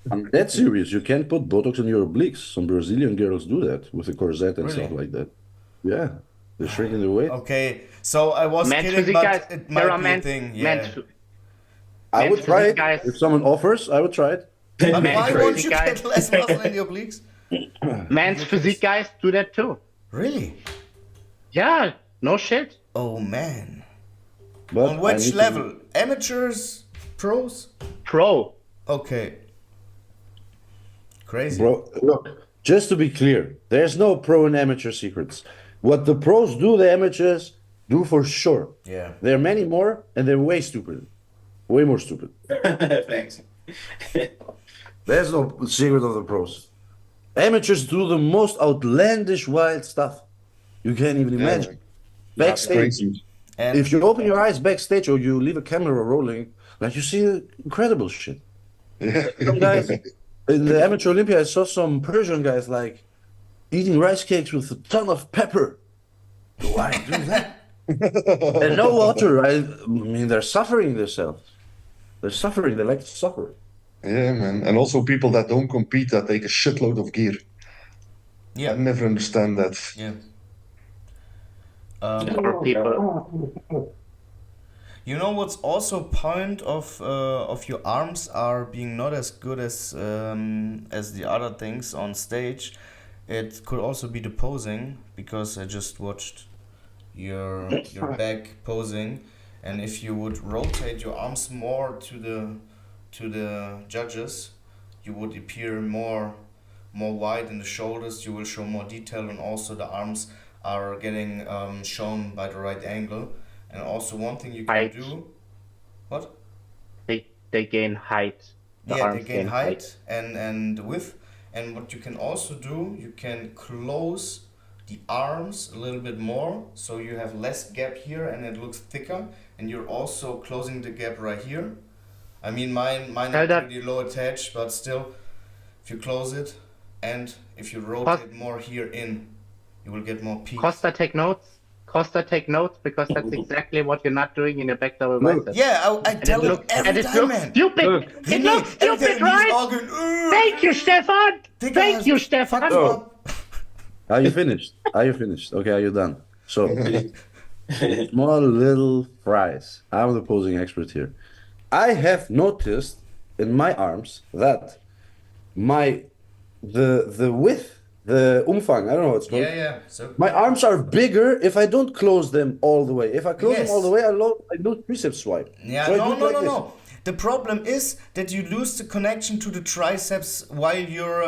I'm dead serious. You can put Botox in your obliques. Some Brazilian girls do that with a corset and Really? stuff like that. Yeah, they're shrinking the weight. Okay, so I was Men's kidding, physique but guys, it there are might be a men's, thing. Yeah. men's, I would men's try physique it. guys. If someone offers, I would try it. But men's why won't you physique get guys, less muscle in the obliques? men's physique guys do that too. Really? Yeah, no shit. Oh man. But On I which need to- level? Amateurs? Pros? Pro. Okay. Crazy. Bro, look, just to be clear, there's no pro and amateur secrets. What the pros do, the amateurs do for sure. Yeah. There are many more, and they're way stupid. Way more stupid. Thanks. There's no secret of the pros. Amateurs do the most outlandish, wild stuff you can't even imagine. That's Backstage, crazy. And if you open your eyes backstage or you leave a camera rolling, like you see incredible shit. Yeah. Some guys in the amateur Olympia, I saw some Persian guys like eating rice cakes with a ton of pepper. Do I do that? And no water. I mean, they're suffering themselves. They're suffering. They like to suffer. Yeah, man. And also people that don't compete that take a shitload of gear. Yeah. I never understand that. Yeah. Or people. You know what's also point of your arms are being not as good as the other things on stage. It could also be the posing, because I just watched your back posing, and if you would rotate your arms more to the judges, you would appear more wide in the shoulders. You will show more detail, and also the arms are getting shown by the right angle. And also one thing you can Height. do. What? They gain height. The Yeah, they arms gain height and width. And what you can also do, you can close the arms a little bit more, so you have less gap here and it looks thicker. And you're also closing the gap right here. I mean, mine is pretty low attached, but still, if you close it and if you rotate more here in, you will get more peaks. Costa, take notes. Costa, take notes, because that's exactly what you're not doing in your back double Look. bicep. Yeah, I tell him every And it time, looks man. stupid. Look. It looks Every stupid, time he's right? all going, Thank you, Stefan. Digga, Thank you, fuck Stefan. you Oh. up. Are you finished? Are you finished? Okay, are you done? So, small little fries. I'm the posing expert here. I have noticed in my arms that the width, the Umfang, I don't know what it's called. Yeah. So My arms are bigger if I don't close them all the way. If I close them all the way, I lose triceps swipe. yeah, So I do it like this. no. The problem is that you lose the connection to the triceps while you're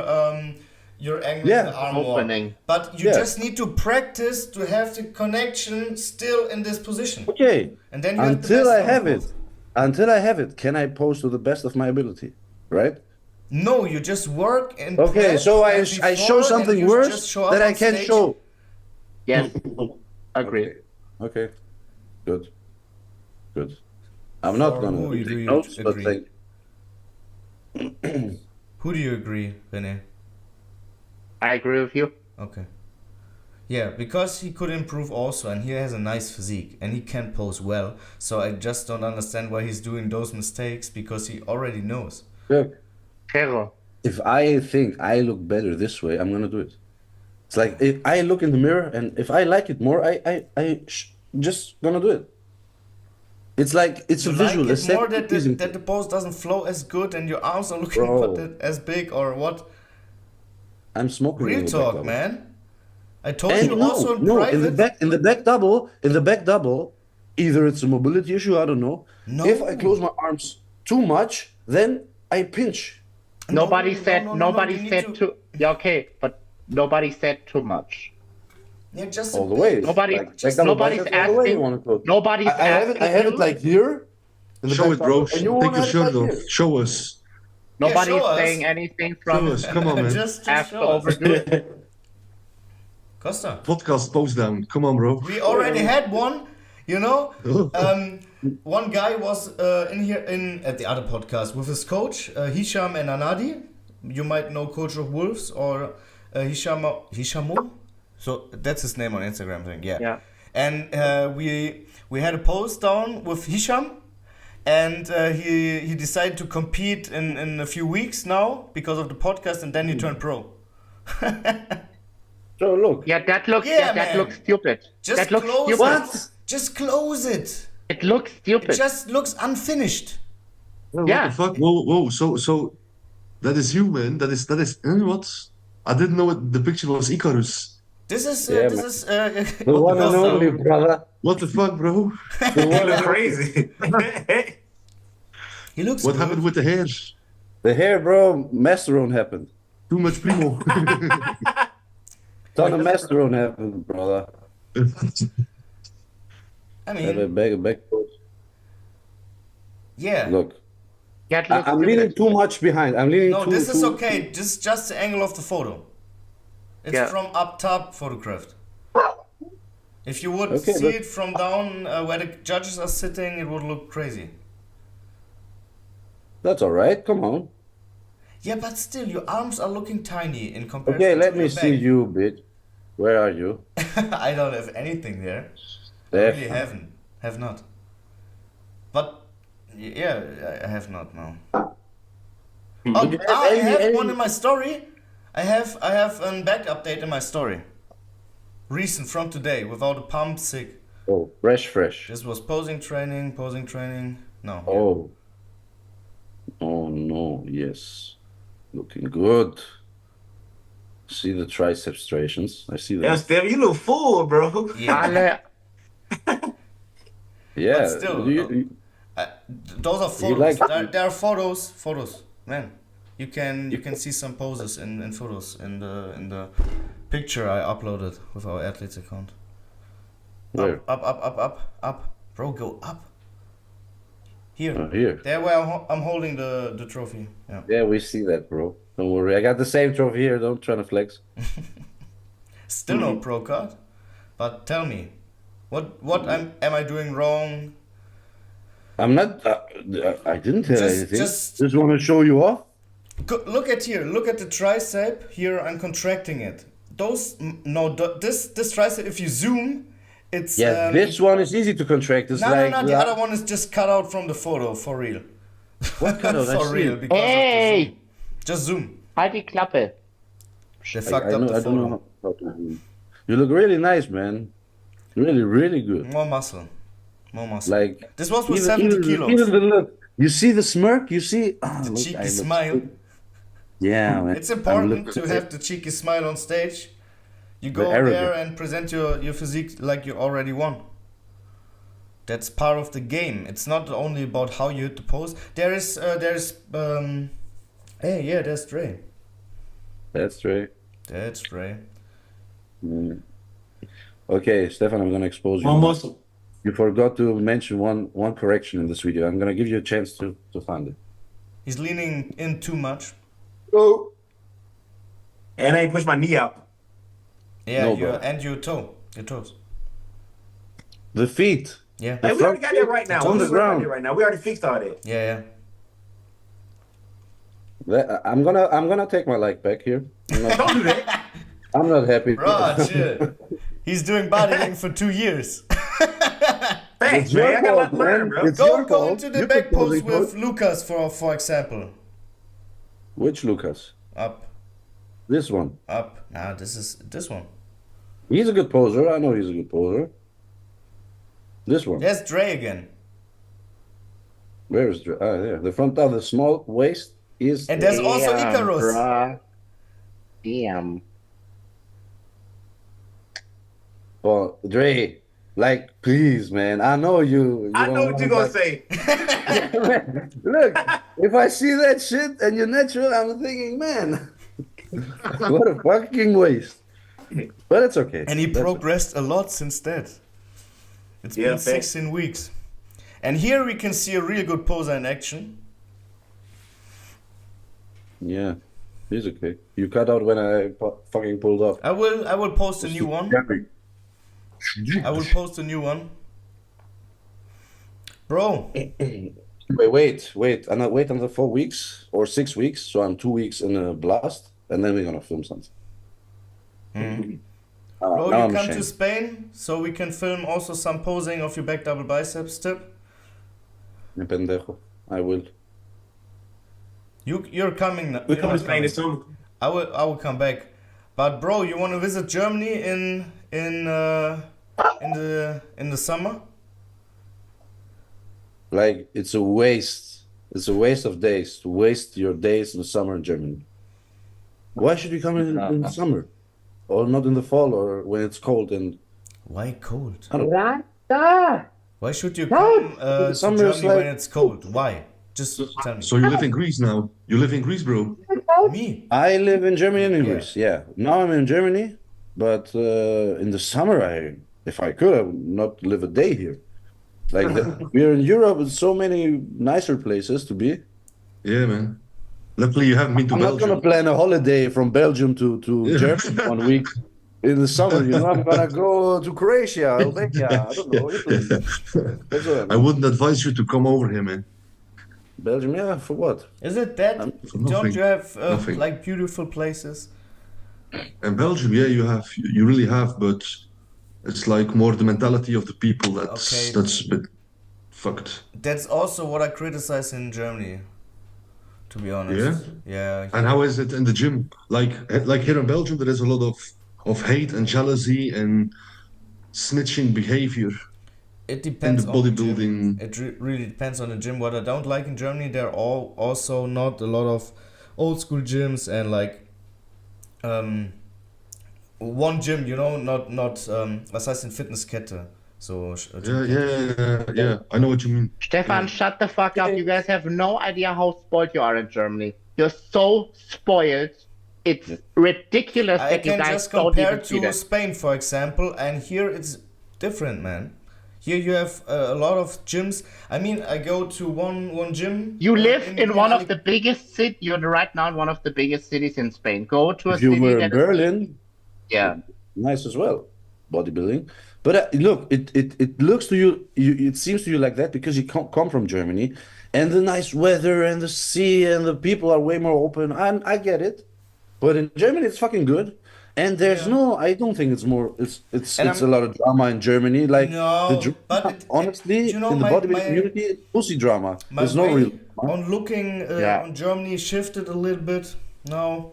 angling the arm Opening. more. But you Yeah. just need to practice to have the connection still in this position. Okay. And then you have the Until best I of have both. it, until I have it, can I pose to the best of my ability? Right? No, you just work and Okay, prep so I and show before, and something you worse just show up that I on can stage. show. Yes. Agreed. Okay. Good. Good. I'm not For gonna who do take you notes, but agree? Who do you agree, René? I agree with you. Okay. Yeah, because he could improve also, and he has a nice physique, and he can pose well. So I just don't understand why he's doing those mistakes, because he already knows. look, Hero. if I think I look better this way, I'm gonna do it. It's like if I look in the mirror and if I like it more, just gonna do it. It's like it's a You visual. like it aesthetic more that pleasing. that the pose doesn't flow as good, and your arms are looking Bro. as big, or what? I'm smoking. Real in the back talk, double. man. I told And you also in private. in the back double, either it's a mobility issue, I don't know. No. If I close my arms too much, then I pinch. Nobody no, said. no, Nobody you need said to- too. Yeah, okay, but nobody said too much. Yeah, just All a the bit. way. Nobody- back double nobody's biceps all the way you asking- wanna close. Nobody's I have it. I asking have you. it like here. in the Show back it, bro. double, and you Take wanna your have it shirt like off. here. Show us. Nobody's show us. saying anything Show from. us. Come on, man. just Have to show us. overdo it. Costa. Podcast post down. Come on, bro. We already had one, you know. One guy was in here at the other podcast with his coach, Hisham and Anadi. You might know Coach of Wolves or Hishamo. So that's his name on Instagram thing, yeah. Yeah. And we had a post down with Hisham, and he decided to compete in a few weeks now because of the podcast, and then he turned pro. So look. Yeah, that looks. Yeah, Yeah, that man. looks stupid. Just that looks close stupid. it. Just close it. It looks stupid. It just looks unfinished. What Yeah. the fuck? Whoa. So that is you, man. That is what? I didn't know the picture was Icarus. This is Yeah, The one and only, brother. What the fuck, bro? The You one look and crazy. He looks What good. happened with the hair? The hair, bro, masterone happened. Too much primo. Ton of masterone happened, brother. I Have a mean, back pose. yeah. Look. Yeah, it looks I'm stupid. leaning too much behind. I'm leaning No, too this is too- okay. This is just the angle of the photo. It's Yeah. from up top photographed. If you would Okay, see but- it from down where the judges are sitting, it would look crazy. That's all right. Come on. Yeah, but still, your arms are looking tiny in comparison Okay, to let your me see back. you, bitch. Where are you? I don't have anything there. I There. really have not. But yeah, I have not now. Oh, Do you have I have any- one in my story. I have a back update in my story. Recent from today, without a pump, sick. Oh, fresh. This was posing training. No. Oh. Oh no, yes. Looking good. See the tricep striations. I see Yeah, that. Steph, you look full, bro. Yeah. Ale, Yeah. But still, those are photos. like- there are photos. Man, you can see some poses in photos in the picture I uploaded with our athletes account. Where? Up. Bro, go up. Here. Here. There where I'm holding the trophy. Yeah. Yeah, we see that, bro. Don't worry. I got the same trophy here. Don't try to flex. Still no pro card. But tell me, what am I doing wrong? I'm not. I didn't tell Just- anything. just- Just want to show you off. Look at here. Look at the tricep. Here I'm contracting it. This tricep. If you zoom, it's Yeah, this one is easy to contract. It's No, like the other one is just cut out from the photo for real. What kind of? I For see real, it. because of the hey, zoom. Just zoom. halt die Klappe. They fucked I up know. the I don't photo. know how to zoom. You look really nice, man. Really good. More muscle. Like This was with 70 kilos. Even the look. You see the smirk. You see The look, cheeky I look smile. so- Yeah, man. It's important I'm to have the cheeky smile on stage. You go The there arrogant. and present your physique like you already won. That's part of the game. It's not only about how you hit the pose. There's hey, yeah, there's Dre. That's right. That's Dre. Okay, Stefan, I'm gonna expose you. One muscle. You forgot to mention one correction in this video. I'm gonna give you a chance to find it. He's leaning in too much. Oh. And I ain't push my knee out. Yeah, No, bro. and your toes. The feet. Yeah. Hey, we already got that right now. It's on We the already got ground. that right now. We already fixed all that. Yeah. I'm gonna take my leg back here. Don't do that. I'm not happy. Bro, chill. He's doing bodybuilding for 2 years. Thanks, It's your man. I got a lot fault, to learn, man. bro. It's Go your go fault. into the You back pose proposing with for- Lucas for example. Which Lucas? Up. This one. Nah, this one. He's a good poser. I know he's a good poser. This one. There's Dre again. Where is there? The front of the small waist is. And there's also Damn, Icarus. bruh. Damn. Oh, Dre, like, please, man. I know you. I know don't what you're want gonna say. that- Look, if I see that shit and you're natural, I'm thinking, man, what a fucking waste. But it's okay. And he That's progressed a lot since that. It's Yeah, been thanks. 16 weeks. And here we can see a really good poser in action. Yeah, he's okay. You cut out when I fucking pulled up. I will post a new one. I will post a new one. Bro, Wait. And I wait until 4 weeks or 6 weeks. So I'm 2 weeks in a blast, and then we're gonna film something. bro, now you I'm come to ashamed. Spain so we can film also some posing of your back double biceps tip. Me pendejo. I will. You're coming now. We you're come to not Spain coming. this summer. I will come back. But bro, you want to visit Germany in the summer? Like, it's a waste. It's a waste of days to waste your days in the summer in Germany. Why should you come in the summer? Or not in the fall or when it's cold and Why cold? Rasta! Why should you come to Summer is Germany like- when it's cold? Why? Just tell me. So you live in Greece now? You live in Greece, bro? Me? I live in Germany and in Yeah. Greece. Yeah. Now I'm in Germany, but in the summer, if I could, I would not live a day here. Like we're in Europe with so many nicer places to be. Yeah, man. Luckily, you haven't been to I'm not Belgium. gonna plan a holiday from Belgium to Germany 1 week in the summer. You know, I'm gonna go to Croatia, Albania. I don't know. Italy. That's what I wouldn't advise you to come over here, man. Belgium, yeah, for what? Is it that? For Don't nothing. you have Nothing. like beautiful places? And Belgium, yeah, you really have, but it's like more the mentality of the people Okay. that's a bit fucked. That's also what I criticize in Germany, to be honest. Yeah. Yeah. And how is it in the gym? Like here in Belgium, there is a lot of hate and jealousy and snitching behavior It in the depends on the gym. bodybuilding. It really depends on the gym. What I don't like in Germany, there are also not a lot of old school gyms and like one gym, you know, not was heißt in Fitnesskette. So Yeah. I know what you mean. Stefan, shut the fuck up. You guys have no idea how spoiled you are in Germany. You're so spoiled. It's ridiculous I that you can guys just don't compare even see to that. Spain, for example, and here it's different, man. Here you have a lot of gyms. I mean, I go to one gym. You live in one of Ali- the biggest cities. You're right now in one of the biggest cities in Spain. Go to a If you city were in that is, Berlin, yeah. nice as well, bodybuilding. But look, it looks to you, it seems to you like that because you come from Germany, and the nice weather and the sea and the people are way more open. I get it, but in Germany it's fucking good. And there's no, I don't think it's more. It's And a lot of drama in Germany. Like the No, but drama, it, honestly, you know, in the my bodybuilding community, it's pussy drama. my There's no way real drama. on looking Yeah. on Germany shifted a little bit now.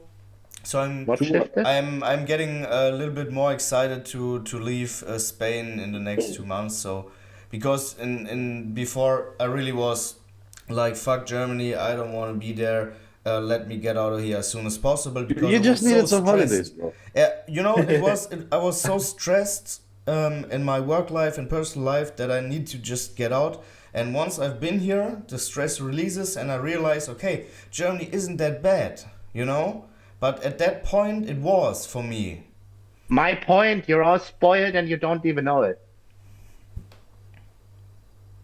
So What shifted? I'm getting a little bit more excited to leave Spain in the next 2 months. So because in before I really was like fuck Germany, I don't want to be there. Let me get out of here as soon as possible because You I just was needed so some stressed. holidays, bro. Yeah, you know, I was so stressed in my work life and personal life that I need to just get out. And once I've been here, the stress releases and I realize, okay, Germany isn't that bad, you know? But at that point, it was for me. My point, you're all spoiled and you don't even know it.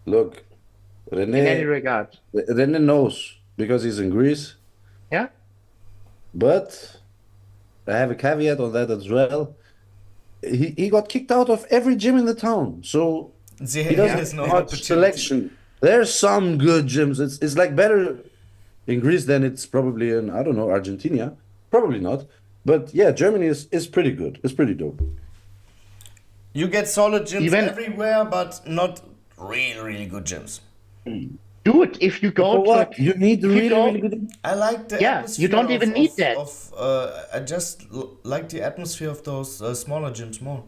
Look, In any Rene, regard. Rene knows because he's in Greece. Yeah? But I have a caveat on that as well. He got kicked out of every gym in the town, so He he doesn't has no have much opportunity. selection. There's some good gyms. It's like better in Greece than it's probably in, I don't know, Argentina. Probably not. But yeah, Germany is pretty good. It's pretty dope. You get solid gyms Even- everywhere, but not really good gyms. Dude, if you go For to what? You need if you really, go- really good. I like the Yeah, atmosphere. you don't even need that. I just like the atmosphere of those smaller gyms more.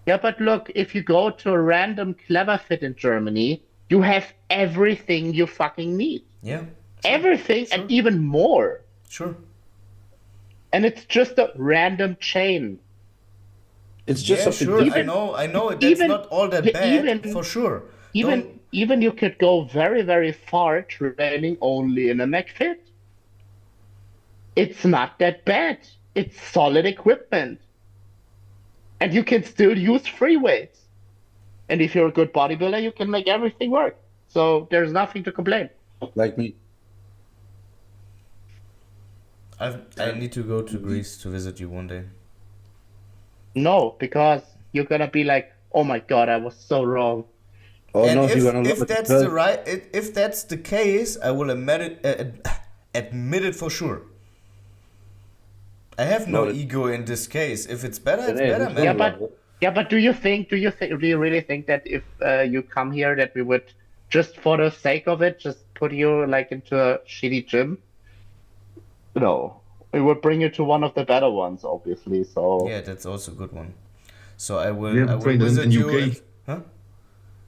Yeah, but look, if you go to a random Clever Fit in Germany, you have everything you fucking need. Yeah, Everything and even more. sure. And it's just a random chain. It's just Yeah, something sure. different. I know. That's even- not all that yeah, bad, even- for sure. Even you could go very, very far training only in a McFit. It's not that bad. It's solid equipment. And you can still use free weights. And if you're a good bodybuilder, you can make everything work. So there's nothing to complain. Like me. I need to go to Greece to visit you one day. No, because you're gonna be like, oh my god, I was so wrong. Oh And no, if, you're gonna if love it that's because- the right, if that's the case, I will admit it for sure. I have no No, it- ego in this case. If it's better, it's Yeah, better, it's man. better. Yeah, but do you really think that if you come here that we would just for the sake of it just put you like into a shitty gym? No, we would bring you to one of the better ones, obviously. So Yeah, that's also a good one. So I You will ever trained visit in you. UK? Huh?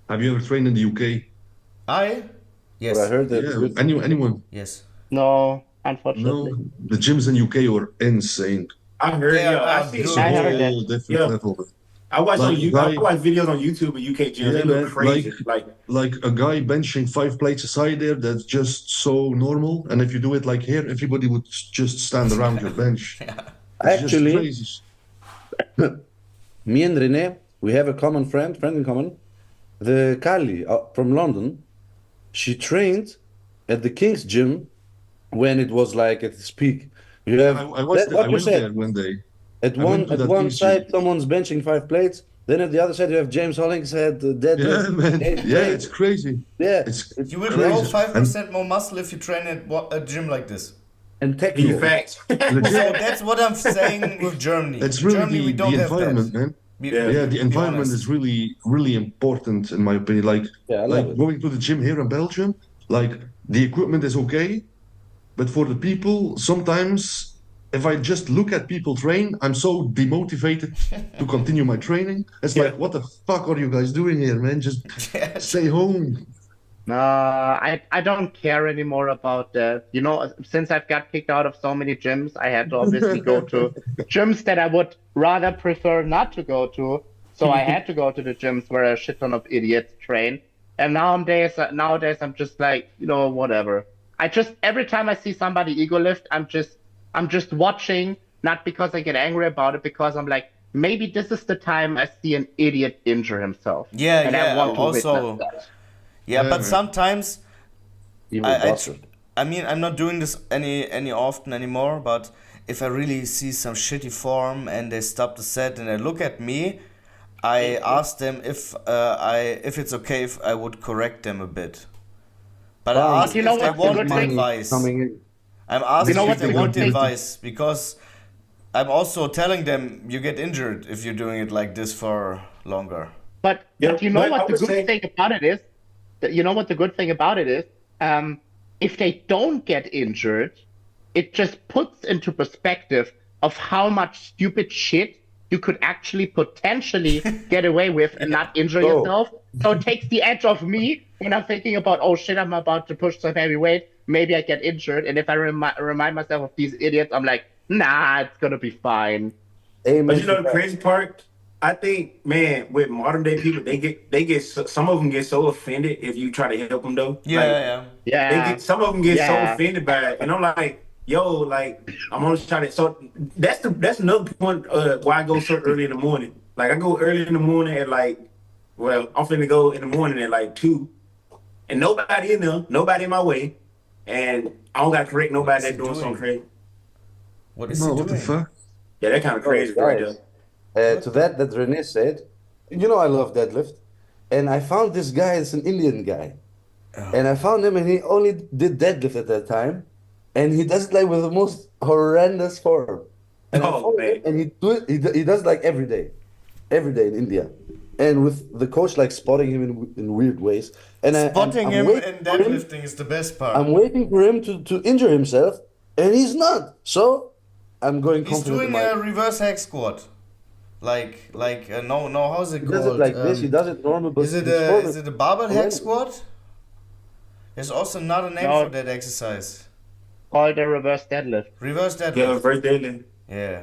Have you ever trained in the UK? Yes. But I heard that Yeah, anyone? Yes. no, unfortunately. No, the gyms in UK are insane. I heard, They yeah, are I see good. shit. I heard that. Whole different Yeah. level. I watch Like, I watch videos on YouTube of UK gyms. Yeah, they look man, crazy. like a guy benching 5 plates a side there, that's just so normal. And if you do it like here, everybody would just stand around your bench. It's just Actually, crazy. me and Rene, we have a friend in common. The Kali from London, she trained at the King's Gym when it was like at its peak. You have I was there, what I you went there said. one day. At I went to at that one King's side, Gym. someone's benching 5 plates. Then at the other side, you have James Hollingshead, Deadlift. Yeah, man. 8 Yeah, plates. it's crazy. Yeah, It's You will crazy. grow 5% more muscle if you train at a gym like this. and Give you techno. facts. So Legit. that's what I'm saying with Germany. It's really Germany, we the don't have environment, that. man. Yeah. Yeah, the Be environment honest. is really important in my opinion. Yeah, I love Like it. going to the gym here in Belgium, like the equipment is okay, but for the people, sometimes if I just look at people train, I'm so demotivated to continue my training. It's like, what the fuck are you guys doing here, man? Just stay home. I don't care anymore about that. You know, since I've got kicked out of so many gyms, I had to obviously go to gyms that I would rather prefer not to go to. So I had to go to the gyms where a shit ton of idiots train. And nowadays I'm just like, you know, whatever. I just every time I see somebody ego lift, I'm just watching, not because I get angry about it, because I'm like, maybe this is the time I see an idiot injure himself. Yeah, and yeah, I want to also- witness that. Yeah, Yeah. but sometimes Evil bastard. I mean, I'm not doing this any often anymore, but if I really see some shitty form and they stop the set and they look at me, I ask them if it's okay if I would correct them a bit. But I ask You know if they what's the want good thing? advice. Coming in. I'm asking You know if what's they the want good thing? advice because I'm also telling them you get injured if you're doing it like this for longer. But Yeah, you know but I what the would good say- thing about it is? You know what the good thing about it is? If they don't get injured, it just puts into perspective of how much stupid shit you could actually potentially get away with and not injure Oh. yourself. So it takes the edge off me when I'm thinking about, oh shit, I'm about to push some heavy weight. Maybe I get injured. And if I remind myself of these idiots, I'm like, nah, it's gonna be fine. Amen. But you know to the that. crazy part? I think, man, with modern day people, some of them get so offended if you try to help them though. Yeah, Like, yeah. Yeah. some of them get so Yeah. offended by it, and I'm like, yo, like I'm only trying to. So that's another point why I go so early in the morning. Like I go early in the morning at like, well, I'm finna go in the morning at like 2, and nobody in there, nobody in my way, and I don't got to correct nobody What's that's he doing doing? something crazy. What is No, he what the doing? fuck? Yeah, that kind of crazy Oh, right guys. there. To that René said, you know I love deadlift, and I found this guy. It's an Indian guy, and I found him, and he only did deadlift at that time, and he does it like with the most horrendous form. And I Oh, followed man. him, and he does like every day in India, and with the coach like spotting him in weird ways. And Spotting I'm him waiting in for him- deadlifting is the best part. I'm waiting for him to injure himself, and he's not. So I'm going He's confident in doing my. a reverse hack squat. No, how's it He called? does it like this. He does it normal, but Is it his form is it a barbell hack horrendous. squat? There's also another name No. for that exercise. Called a reverse deadlift. Reverse Yeah, deadlift. first day. Yeah.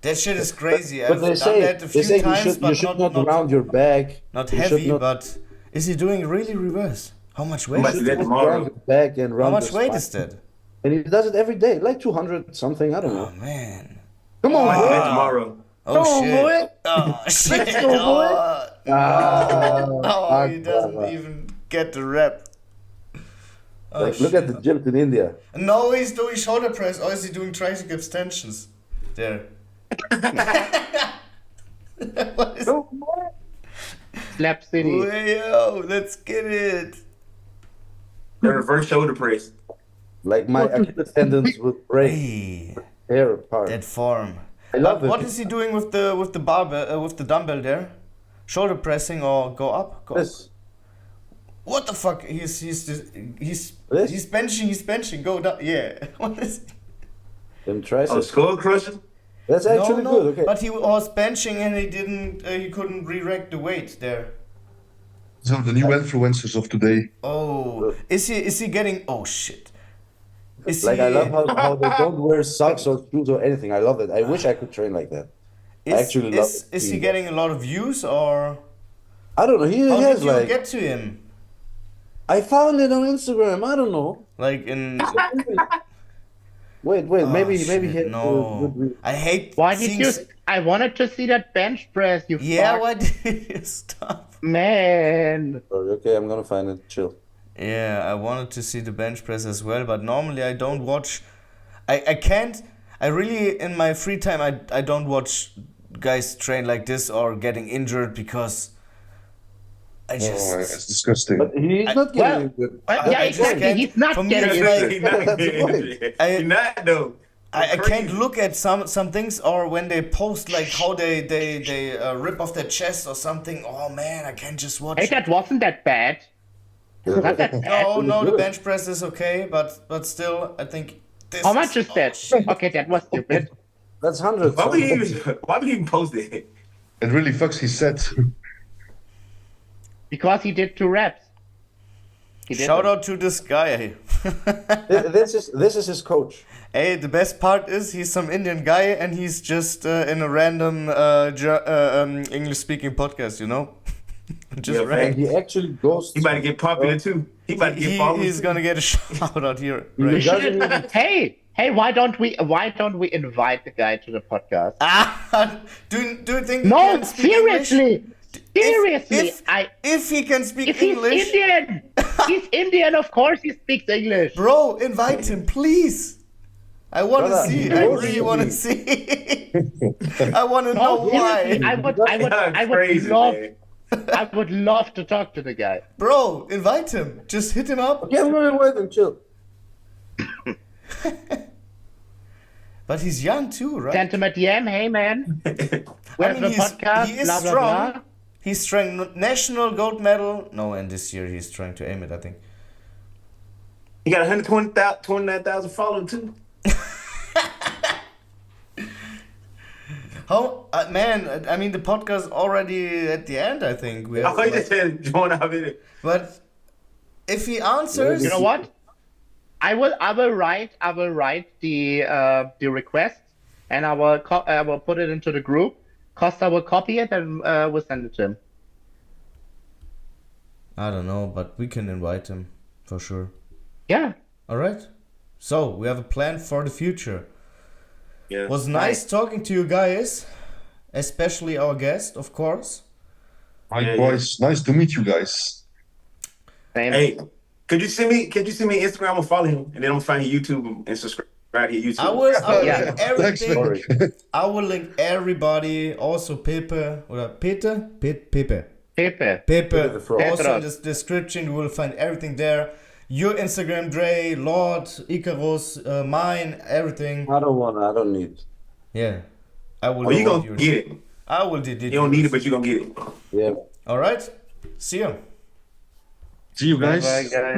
That shit is crazy. But I've they done say that a few you times, should, but you should not round your back. not You should heavy. not- But is he doing really reverse? How much weight? much Is is that? that tomorrow? round your back and How round much your weight spine. is that? And he does it every day, like 200 something. I don't Oh know. man. Come on, Much is boy. that tomorrow? Oh Come on, shit. boy. Oh shit. Let's go, boy. Oh, he doesn't even get the rep. Oh, Like, look at the gyms in India. No, he's doing shoulder press, or is he doing tricep extensions? There. What is Come on, boy. Slap City. Yo, let's get it. The reverse shoulder press. Like my Achilles tendons would break, Hey, tear apart. that form. I love What it. is he doing with the barbell with the dumbbell there? Shoulder pressing or go up? Go up. This. What the fuck? He's This? benching. Go down. Yeah. What is? Them Oh, triceps. skull crusher. That's actually no, good. Okay. But he was benching and he didn't. He couldn't re-rack the weight there. So the new influencers of today. Oh, is he getting? Oh shit. Is Like he? I love how they don't wear socks or shoes or anything. I love that. I wish I could train like that. Is, actually love is, it. is he getting a lot of views or I don't know. He how has did you like get to him? I found it on Instagram. I don't know. Like in Wait, Oh, maybe shit, he had no. good. I hate Why did things. you? I wanted to see that bench press. You Yeah, fuck. why did you stop? Man. Okay, I'm gonna find it. Chill. Yeah, I wanted to see the bench press as well, but normally I don't watch. I can't. I really in my free time I don't watch guys train like this or getting injured because I just. Oh, it's disgusting. But he's not getting good. Yeah, I just exactly. can't- He's not for me, getting it's it. like- He not That's the point. good. I- He not though. I can't look at some things, or when they post like how they rip off their chest or something. Oh man, I can't just watch. Hey, that wasn't that bad. Not that bad. No, the bench press is okay, but still, I think. This How much is that? shit. Okay, that was stupid. That's hundreds. Why would he even post it? It really fucks his set. Because he did 2 reps. He did Shout it. out to this guy. This is his coach. Hey, the best part is he's some Indian guy and he's just in a random English-speaking podcast, you know? Just Yeah, random. And he actually goes. He about to get popular too. He about to get followers. He's gonna get a shout out here. He Right. doesn't even- Hey, why don't we invite the guy to the podcast? Do you think he No, can speak English? seriously. Seriously, If he can speak if he's English, Indian, he's Indian, of course he speaks English. bro, invite him, please. I want to Brother, see. he I knows really you. want to see. I want to know No, seriously, why. I would Crazy, love, man. I would love to talk to the guy. Bro, invite him. Just hit him up. Yeah, I'm gonna wait and chill. But he's young too, right? Send him a DM, hey man, we have the podcast, he is blah, blah, strong. blah. He's trying national gold medal. No, and this year he's trying to aim it, I think. He got 129,000 followers too. How, man, I mean, the podcast already at the end, I think. We have, Oh, he just said join our video. but if he answers, You know what? I will write the request, and I will put it into the group. Costa will copy it and we'll send it to him. I don't know, but we can invite him for sure. Yeah. All right. So we have a plan for the future. Yeah. Was nice talking to you guys, especially our guest, of course. Likewise, nice to meet you guys. Same. Hey, could you send me Instagram? I'm gonna follow him, and then I'm gonna find his YouTube and subscribe to his YouTube. I will Yeah. link everything. Sorry. I will link everybody, also Pepe or Pepe. Pepe. Pepe, the Frog. also in the description, you will find everything there. Your Instagram, Dre, Lord, Icarus, mine, everything. I don't need. Yeah, I will. Oh, you delete gonna yours. get it. I will delete. You don't need yours. it, but you gonna get it. Yeah. All right. See you. See you guys. Bye, guys.